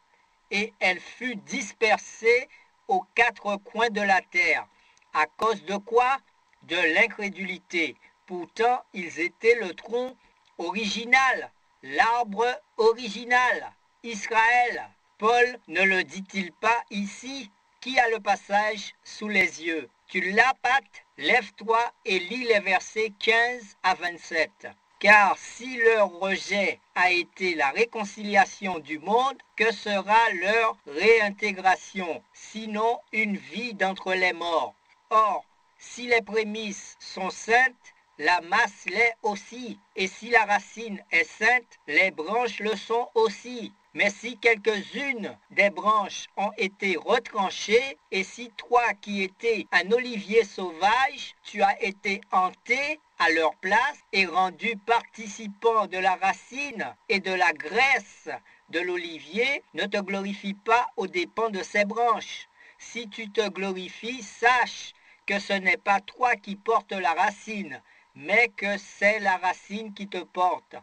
et elle fut dispersée aux quatre coins de la terre. À cause de quoi? De l'incrédulité. Pourtant, ils étaient le tronc original, l'arbre original, Israël. Paul ne le dit-il pas ici? Qui a le passage sous les yeux? Tu l'as, Pat? Lève-toi et lis les versets 15 à 27. Car si leur rejet a été la réconciliation du monde, que sera leur réintégration, sinon une vie d'entre les morts? Or, si les prémices sont saintes, la masse l'est aussi, et si la racine est sainte, les branches le sont aussi. Mais si quelques-unes des branches ont été retranchées, et si toi qui étais un olivier sauvage, tu as été hanté à leur place et rendu participant de la racine et de la graisse de l'olivier, ne te glorifie pas aux dépens de ces branches. Si tu te glorifies, sache que ce n'est pas toi qui portes la racine, mais que c'est la racine qui te porte.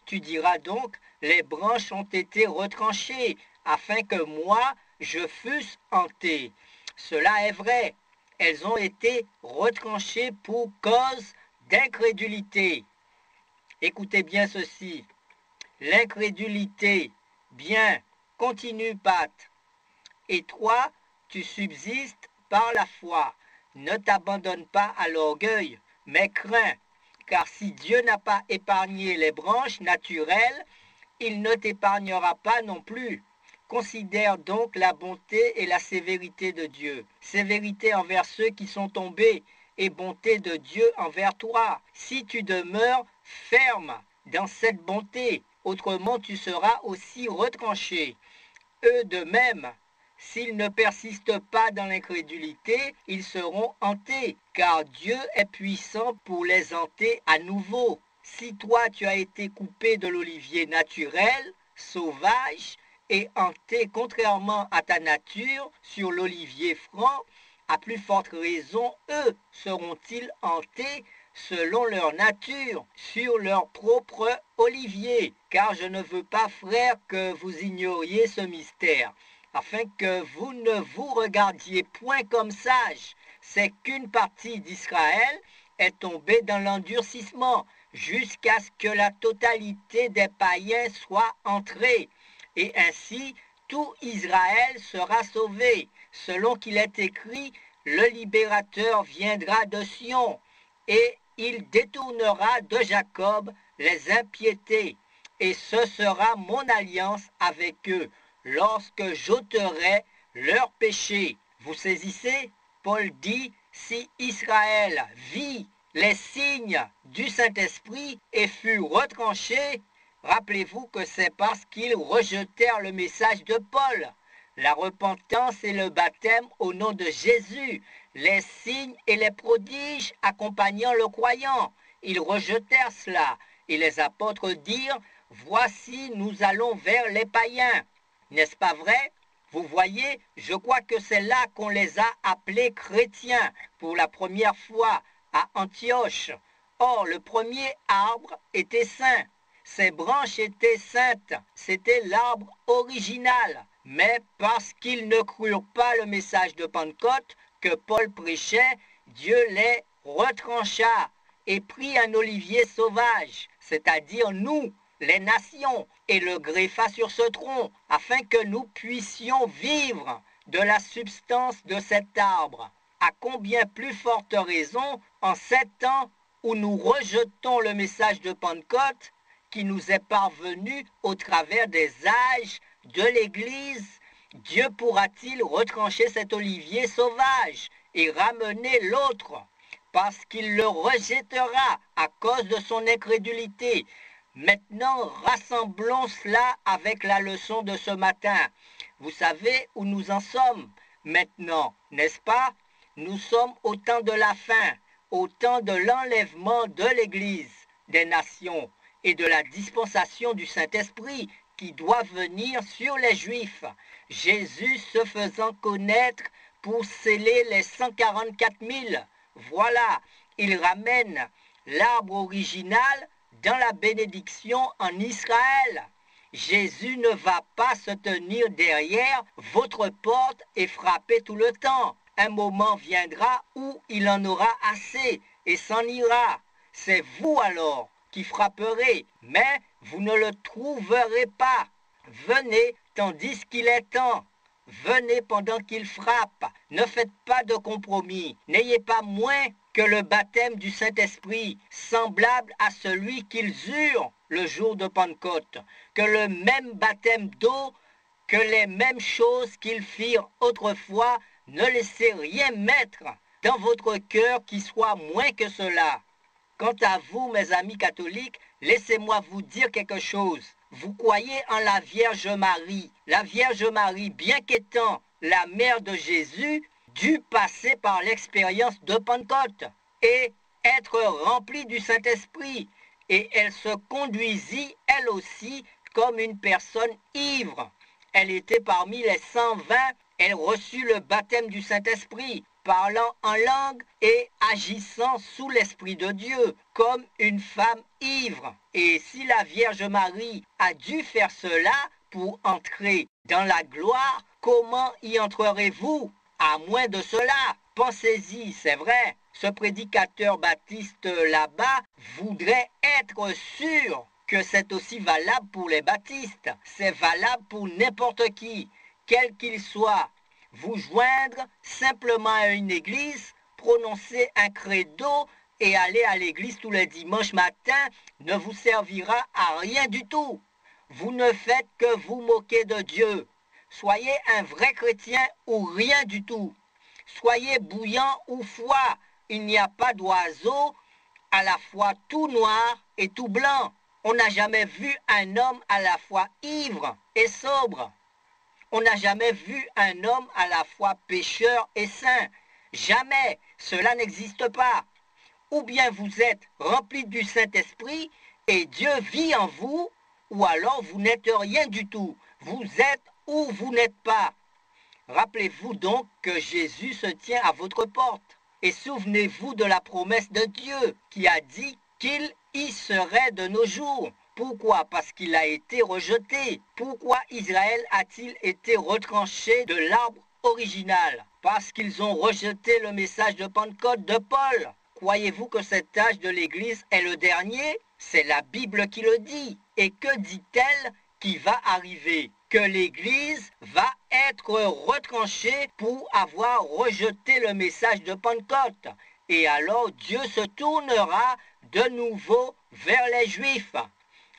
Tu diras donc, les branches ont été retranchées, afin que moi, je fusse hanté. Cela est vrai, elles ont été retranchées pour cause d'incrédulité. Écoutez bien ceci, l'incrédulité, bien, continue Pat, et toi, tu subsistes par la foi. Ne t'abandonne pas à l'orgueil, mais crains, car si Dieu n'a pas épargné les branches naturelles, il ne t'épargnera pas non plus. Considère donc la bonté et la sévérité de Dieu. Sévérité envers ceux qui sont tombés et bonté de Dieu envers toi. Si tu demeures ferme dans cette bonté, autrement tu seras aussi retranché. Eux de même, s'ils ne persistent pas dans l'incrédulité, ils seront hantés, car Dieu est puissant pour les hanter à nouveau. Si toi tu as été coupé de l'olivier naturel, sauvage, et hanté contrairement à ta nature sur l'olivier franc, à plus forte raison, eux seront-ils hantés selon leur nature, sur leur propre olivier. Car je ne veux pas, frères, que vous ignoriez ce mystère, afin que vous ne vous regardiez point comme sages. C'est qu'une partie d'Israël est tombée dans l'endurcissement, jusqu'à ce que la totalité des païens soit entrée. Et ainsi, tout Israël sera sauvé, selon qu'il est écrit, le libérateur viendra de Sion, et il détournera de Jacob les impiétés, et ce sera mon alliance avec eux, lorsque j'ôterai leurs péchés. Vous saisissez? Paul dit, si Israël vit les signes du Saint-Esprit et fut retranché, rappelez-vous que c'est parce qu'ils rejetèrent le message de Paul. La repentance et le baptême au nom de Jésus, les signes et les prodiges accompagnant le croyant. Ils rejetèrent cela et les apôtres dirent, voici nous allons vers les païens. N'est-ce pas vrai? Vous voyez, je crois que c'est là qu'on les a appelés chrétiens pour la première fois à Antioche. Or, le premier arbre était saint. Ses branches étaient saintes. C'était l'arbre original. Mais parce qu'ils ne crurent pas le message de Pentecôte que Paul prêchait, Dieu les retrancha et prit un olivier sauvage, c'est-à-dire nous, les nations, et le greffa sur ce tronc, afin que nous puissions vivre de la substance de cet arbre. À combien plus forte raison, en ces temps où nous rejetons le message de Pentecôte, qui nous est parvenu au travers des âges de l'Église, Dieu pourra-t-il retrancher cet olivier sauvage et ramener l'autre, parce qu'il le rejettera à cause de son incrédulité. Maintenant, rassemblons cela avec la leçon de ce matin. Vous savez où nous en sommes maintenant, n'est-ce pas? Nous sommes au temps de la fin, au temps de l'enlèvement de l'Église des nations et de la dispensation du Saint-Esprit qui doit venir sur les Juifs. Jésus se faisant connaître pour sceller les 144 000. Voilà, il ramène l'arbre original dans la bénédiction en Israël. Jésus ne va pas se tenir derrière votre porte et frapper tout le temps. Un moment viendra où il en aura assez et s'en ira. C'est vous alors qui frapperez, mais vous ne le trouverez pas. Venez tandis qu'il est temps. Venez pendant qu'il frappe. Ne faites pas de compromis. N'ayez pas moins que le baptême du Saint-Esprit, semblable à celui qu'ils eurent le jour de Pentecôte, que le même baptême d'eau, que les mêmes choses qu'ils firent autrefois, ne laissez rien mettre dans votre cœur qui soit moins que cela. Quant à vous, mes amis catholiques, laissez-moi vous dire quelque chose. vous croyez en la Vierge Marie. La Vierge Marie, bien qu'étant la mère de Jésus, dut passer par l'expérience de Pentecôte et être remplie du Saint-Esprit. Et elle se conduisit, elle aussi, comme une personne ivre. Elle était parmi les 120, elle reçut le baptême du Saint-Esprit, parlant en langue et agissant sous l'Esprit de Dieu, comme une femme ivre. Et si la Vierge Marie a dû faire cela pour entrer dans la gloire, comment y entrerez-vous? À moins de cela, pensez-y, c'est vrai, ce prédicateur baptiste là-bas voudrait être sûr que c'est aussi valable pour les baptistes. C'est valable pour n'importe qui, quel qu'il soit. Vous joindre simplement à une église, prononcer un credo et aller à l'église tous les dimanches matins ne vous servira à rien du tout. Vous ne faites que vous moquer de Dieu. Soyez un vrai chrétien ou rien du tout. Soyez bouillant ou froid. Il n'y a pas d'oiseau à la fois tout noir et tout blanc. On n'a jamais vu un homme à la fois ivre et sobre. On n'a jamais vu un homme à la fois pécheur et saint. Jamais. Cela n'existe pas. Ou bien vous êtes rempli du Saint-Esprit et Dieu vit en vous, ou alors vous n'êtes rien du tout. Vous êtes ou vous n'êtes pas. Rappelez-vous donc que Jésus se tient à votre porte. Et souvenez-vous de la promesse de Dieu qui a dit qu'il y serait de nos jours. Pourquoi? Parce qu'il a été rejeté. Pourquoi Israël a-t-il été retranché de l'arbre original? Parce qu'ils ont rejeté le message de Pentecôte de Paul. Croyez-vous que cet âge de l'Église est le dernier? C'est la Bible qui le dit. Et que dit-elle qui va arriver? Que l'Église va être retranchée pour avoir rejeté le message de Pentecôte. Et alors Dieu se tournera de nouveau vers les Juifs.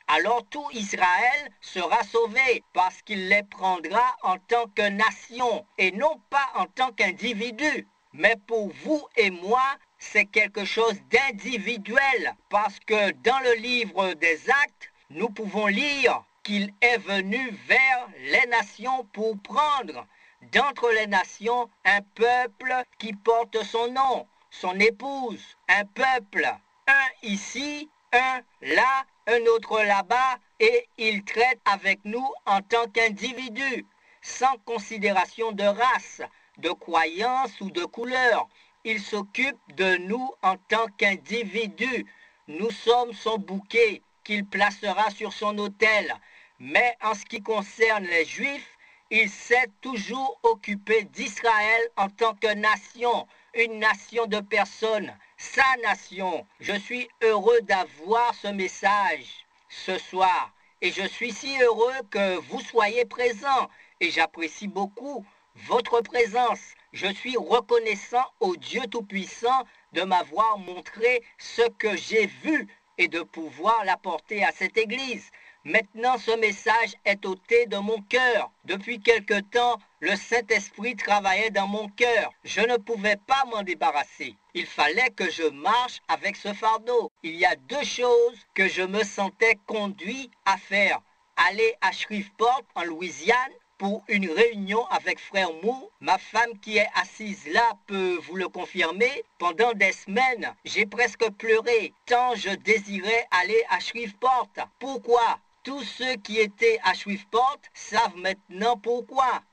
Alors tout Israël sera sauvé parce qu'il les prendra en tant que nation et non pas en tant qu'individu. Mais pour vous et moi, c'est quelque chose d'individuel parce que dans le livre des Actes, nous pouvons lire qu'il est venu vers les nations pour prendre d'entre les nations un peuple qui porte son nom, son épouse, un peuple, un ici, un là, un autre là-bas, et il traite avec nous en tant qu'individus, sans considération de race, de croyance ou de couleur. Il s'occupe de nous en tant qu'individus. Nous sommes son bouquet qu'il placera sur son autel. Mais en ce qui concerne les Juifs, il s'est toujours occupé d'Israël en tant que nation, une nation de personnes, sa nation. Je suis heureux d'avoir ce message ce soir et je suis si heureux que vous soyez présents et j'apprécie beaucoup votre présence. Je suis reconnaissant au Dieu Tout-Puissant de m'avoir montré ce que j'ai vu et de pouvoir l'apporter à cette Église. Maintenant, ce message est ôté de mon cœur. Depuis quelque temps, le Saint-Esprit travaillait dans mon cœur. Je ne pouvais pas m'en débarrasser. Il fallait que je marche avec ce fardeau. Il y a deux choses que je me sentais conduit à faire. Aller à Shreveport, en Louisiane, pour une réunion avec Frère Moore. Ma femme qui est assise là peut vous le confirmer. Pendant des semaines, j'ai presque pleuré, tant je désirais aller à Shreveport. Pourquoi? Tous ceux qui étaient à Shreveport savent maintenant pourquoi.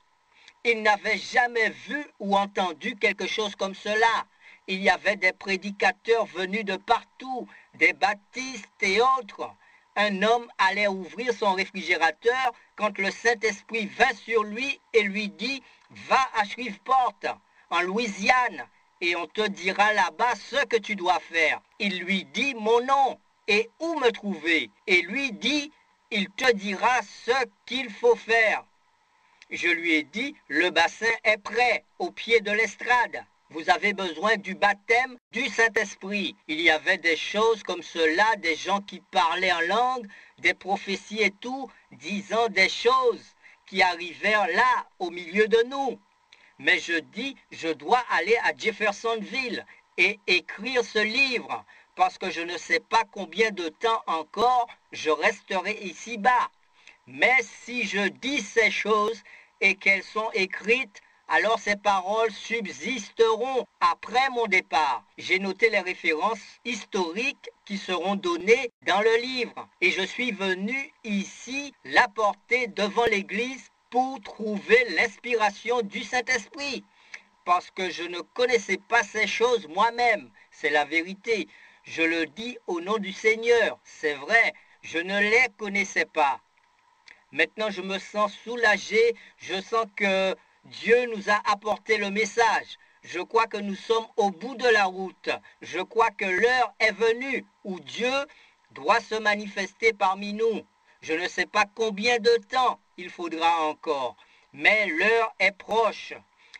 Ils n'avaient jamais vu ou entendu quelque chose comme cela. Il y avait des prédicateurs venus de partout, des baptistes et autres. Un homme allait ouvrir son réfrigérateur quand le Saint-Esprit vint sur lui et lui dit « Va à Shreveport, en Louisiane, et on te dira là-bas ce que tu dois faire. » Il lui dit mon nom et où me trouver. Et lui dit « Il te dira ce qu'il faut faire. » Je lui ai dit « Le bassin est prêt, au pied de l'estrade. Vous avez besoin du baptême du Saint-Esprit. » Il y avait des choses comme cela, des gens qui parlaient en langue, des prophéties et tout, disant des choses qui arrivèrent là, au milieu de nous. Mais je dis, je dois aller à Jeffersonville et écrire ce livre, parce que je ne sais pas combien de temps encore je resterai ici-bas. Mais si je dis ces choses et qu'elles sont écrites, alors ces paroles subsisteront après mon départ. J'ai noté les références historiques qui seront données dans le livre. Et je suis venu ici l'apporter devant l'Église pour trouver l'inspiration du Saint-Esprit. Parce que je ne connaissais pas ces choses moi-même. C'est la vérité. Je le dis au nom du Seigneur. C'est vrai, je ne les connaissais pas. Maintenant, je me sens soulagé. Je sens que Dieu nous a apporté le message. Je crois que nous sommes au bout de la route. Je crois que l'heure est venue où Dieu doit se manifester parmi nous. Je ne sais pas combien de temps il faudra encore, mais l'heure est proche.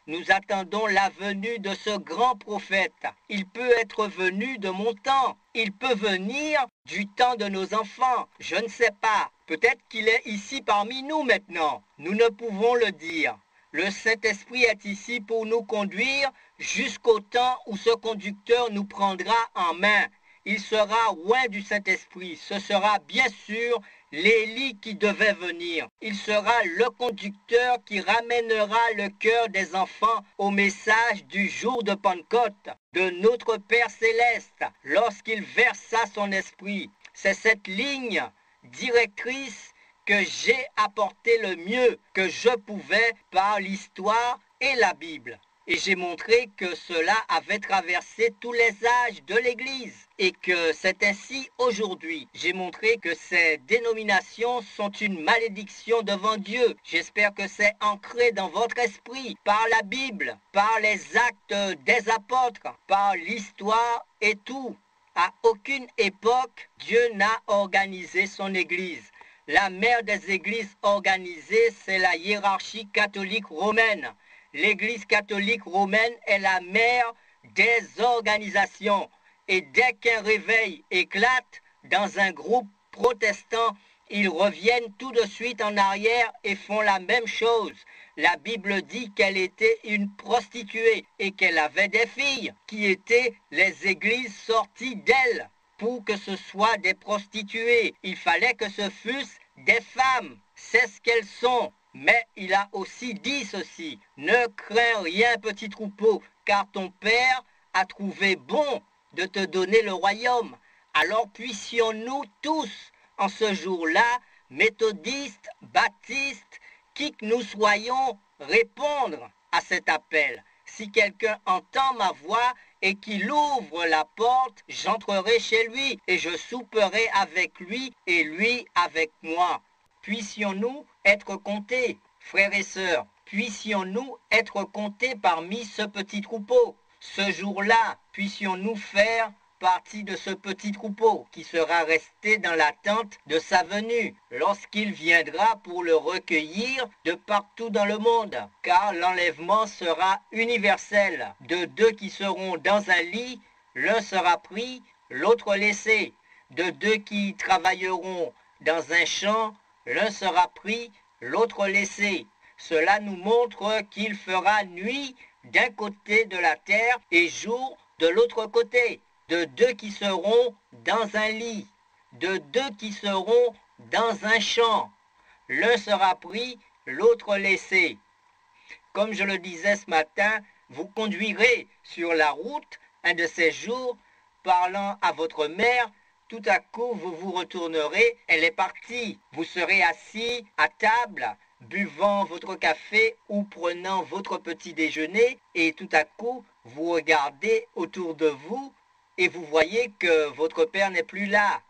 Nous attendons la venue de ce grand prophète. Il peut être venu de mon temps. Il peut venir du temps de nos enfants. Je ne sais pas. Peut-être qu'il est ici parmi nous maintenant. Nous ne pouvons le dire. Le Saint-Esprit est ici pour nous conduire jusqu'au temps où ce conducteur nous prendra en main. Il sera loin du Saint-Esprit. Ce sera bien sûr l'Élie qui devait venir. Il sera le conducteur qui ramènera le cœur des enfants au message du jour de Pentecôte de notre Père céleste lorsqu'il versa son esprit. C'est cette ligne directrice que j'ai apporté le mieux que je pouvais par l'histoire et la Bible. Et j'ai montré que cela avait traversé tous les âges de l'Église et que c'est ainsi aujourd'hui. J'ai montré que ces dénominations sont une malédiction devant Dieu. J'espère que c'est ancré dans votre esprit par la Bible, par les actes des apôtres, par l'histoire et tout. À aucune époque, Dieu n'a organisé son Église. La mère des églises organisées, c'est la hiérarchie catholique romaine. L'Église catholique romaine est la mère des organisations. Et dès qu'un réveil éclate dans un groupe protestant, ils reviennent tout de suite en arrière et font la même chose. La Bible dit qu'elle était une prostituée et qu'elle avait des filles qui étaient les églises sorties d'elle. Pour que ce soit des prostituées, il fallait que ce fussent des femmes. C'est ce qu'elles sont. Mais il a aussi dit ceci, ne crains rien, petit troupeau, car ton Père a trouvé bon de te donner le royaume. Alors puissions-nous tous, en ce jour-là, méthodistes, baptistes, qui que nous soyons, répondre à cet appel. Si quelqu'un entend ma voix et qu'il ouvre la porte, j'entrerai chez lui et je souperai avec lui et lui avec moi. Puissions-nous être comptés, frères et sœurs, puissions-nous être comptés parmi ce petit troupeau. Ce jour-là, puissions-nous faire partie de ce petit troupeau qui sera resté dans l'attente de sa venue lorsqu'il viendra pour le recueillir de partout dans le monde. Car l'enlèvement sera universel. De deux qui seront dans un lit, l'un sera pris, l'autre laissé. De deux qui travailleront dans un champ, l'un sera pris, l'autre laissé. Cela nous montre qu'il fera nuit d'un côté de la terre et jour de l'autre côté. De deux qui seront dans un lit, de deux qui seront dans un champ. L'un sera pris, l'autre laissé. Comme je le disais ce matin, vous conduirez sur la route un de ces jours, parlant à votre mère. Tout à coup, vous vous retournerez, elle est partie. Vous serez assis à table, buvant votre café ou prenant votre petit déjeuner, et tout à coup, vous regardez autour de vous et vous voyez que votre père n'est plus là.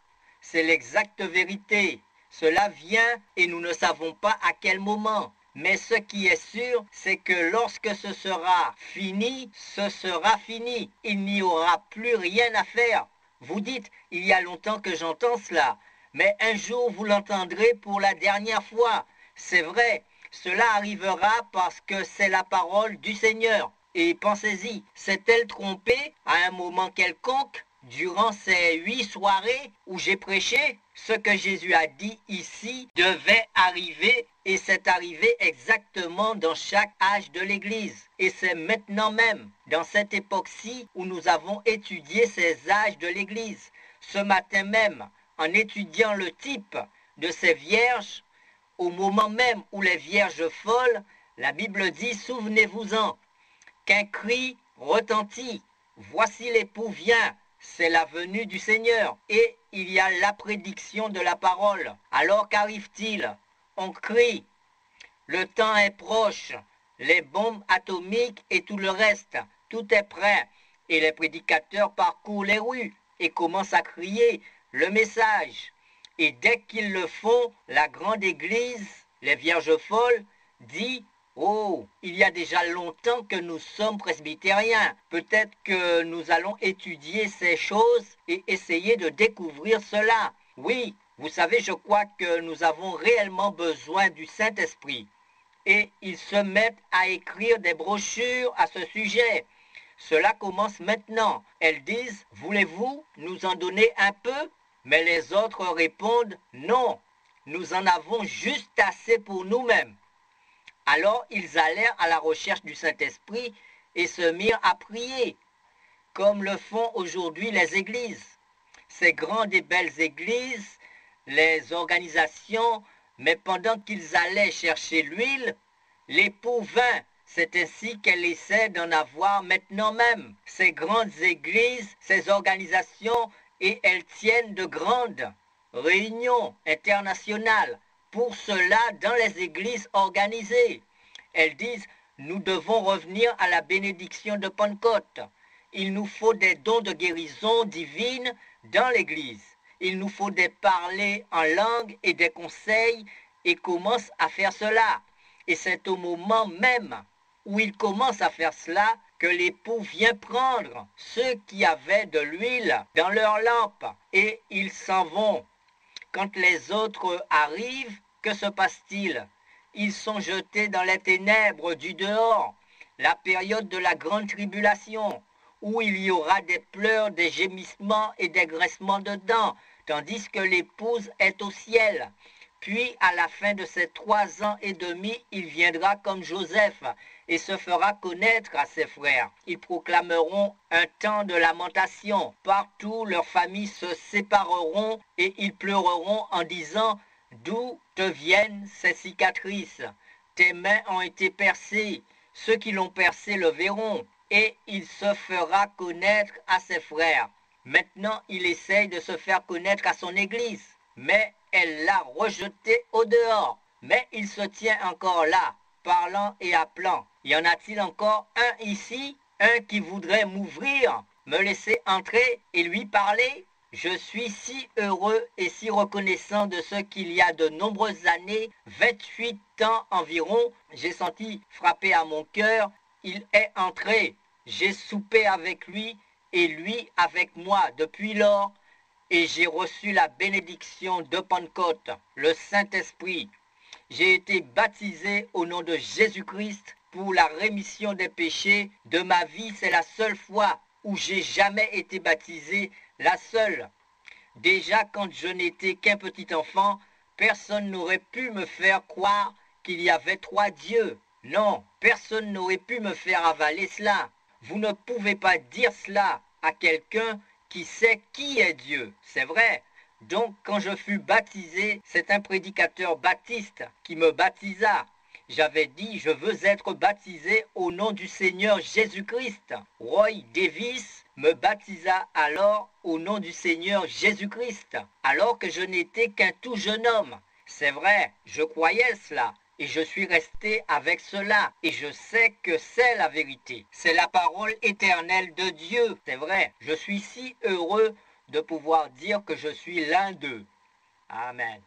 C'est l'exacte vérité. Cela vient et nous ne savons pas à quel moment. Mais ce qui est sûr, c'est que lorsque ce sera fini, ce sera fini. Il n'y aura plus rien à faire. Vous dites, il y a longtemps que j'entends cela, mais un jour vous l'entendrez pour la dernière fois. C'est vrai, cela arrivera parce que c'est la parole du Seigneur. Et pensez-y, s'est-elle trompée à un moment quelconque durant ces 8 soirées où j'ai prêché? Ce que Jésus a dit ici devait arriver et c'est arrivé exactement dans chaque âge de l'Église. Et c'est maintenant même, dans cette époque-ci, où nous avons étudié ces âges de l'Église. Ce matin même, en étudiant le type de ces vierges, au moment même où les vierges folles, la Bible dit, souvenez-vous-en, qu'un cri retentit. Voici l'époux vient, c'est la venue du Seigneur. Et il y a la prédiction de la parole. Alors qu'arrive-t-il? On crie, le temps est proche, les bombes atomiques et tout le reste, tout est prêt. Et les prédicateurs parcourent les rues et commencent à crier le message. Et dès qu'ils le font, la grande église, les vierges folles, dit « Oh, il y a déjà longtemps que nous sommes presbytériens. Peut-être que nous allons étudier ces choses et essayer de découvrir cela. Oui, vous savez, je crois que nous avons réellement besoin du Saint-Esprit. » Et ils se mettent à écrire des brochures à ce sujet. Cela commence maintenant. Elles disent « Voulez-vous nous en donner un peu ?» Mais les autres répondent « Non, nous en avons juste assez pour nous-mêmes. » Alors ils allèrent à la recherche du Saint-Esprit et se mirent à prier, comme le font aujourd'hui les églises. Ces grandes et belles églises, les organisations, mais pendant qu'ils allaient chercher l'huile, l'époux vint. C'est ainsi qu'elle essaie d'en avoir maintenant même. Ces grandes églises, ces organisations, et elles tiennent de grandes réunions internationales. Pour cela, dans les églises organisées, elles disent, nous devons revenir à la bénédiction de Pentecôte. Il nous faut des dons de guérison divine dans l'église. Il nous faut des parler en langue et des conseils et commencent à faire cela. Et c'est au moment même où ils commencent à faire cela que l'époux vient prendre ceux qui avaient de l'huile dans leurs lampes et ils s'en vont. Quand les autres arrivent, que se passe-t-il? Ils sont jetés dans les ténèbres du dehors, la période de la grande tribulation, où il y aura des pleurs, des gémissements et des graissements de dents, tandis que l'épouse est au ciel. Puis, à la fin de ces 3 ans et demi, il viendra comme Joseph et se fera connaître à ses frères. Ils proclameront un temps de lamentation. Partout, leurs familles se sépareront et ils pleureront en disant « D'où te viennent ces cicatrices? Tes mains ont été percées. Ceux qui l'ont percé le verront. » Et il se fera connaître à ses frères. Maintenant, il essaye de se faire connaître à son église. Mais elle l'a rejeté au dehors. Mais il se tient encore là, parlant et appelant. Y en a-t-il encore un ici, un qui voudrait m'ouvrir, me laisser entrer et lui parler? Je suis si heureux et si reconnaissant de ce qu'il y a de nombreuses années, 28 ans environ, j'ai senti frapper à mon cœur, il est entré. J'ai soupé avec lui et lui avec moi depuis lors. Et j'ai reçu la bénédiction de Pentecôte, le Saint-Esprit. J'ai été baptisé au nom de Jésus-Christ pour la rémission des péchés de ma vie. C'est la seule fois où j'ai jamais été baptisé, la seule. Déjà, quand je n'étais qu'un petit enfant, personne n'aurait pu me faire croire qu'il y avait 3 dieux. Non, personne n'aurait pu me faire avaler cela. Vous ne pouvez pas dire cela à quelqu'un qui sait qui est Dieu, c'est vrai. Donc quand je fus baptisé, c'est un prédicateur baptiste qui me baptisa. J'avais dit, je veux être baptisé au nom du Seigneur Jésus-Christ. Roy Davis me baptisa alors au nom du Seigneur Jésus-Christ, alors que je n'étais qu'un tout jeune homme. C'est vrai, je croyais cela. Et je suis resté avec cela. Et je sais que c'est la vérité. C'est la parole éternelle de Dieu. C'est vrai. Je suis si heureux de pouvoir dire que je suis l'un d'eux. Amen.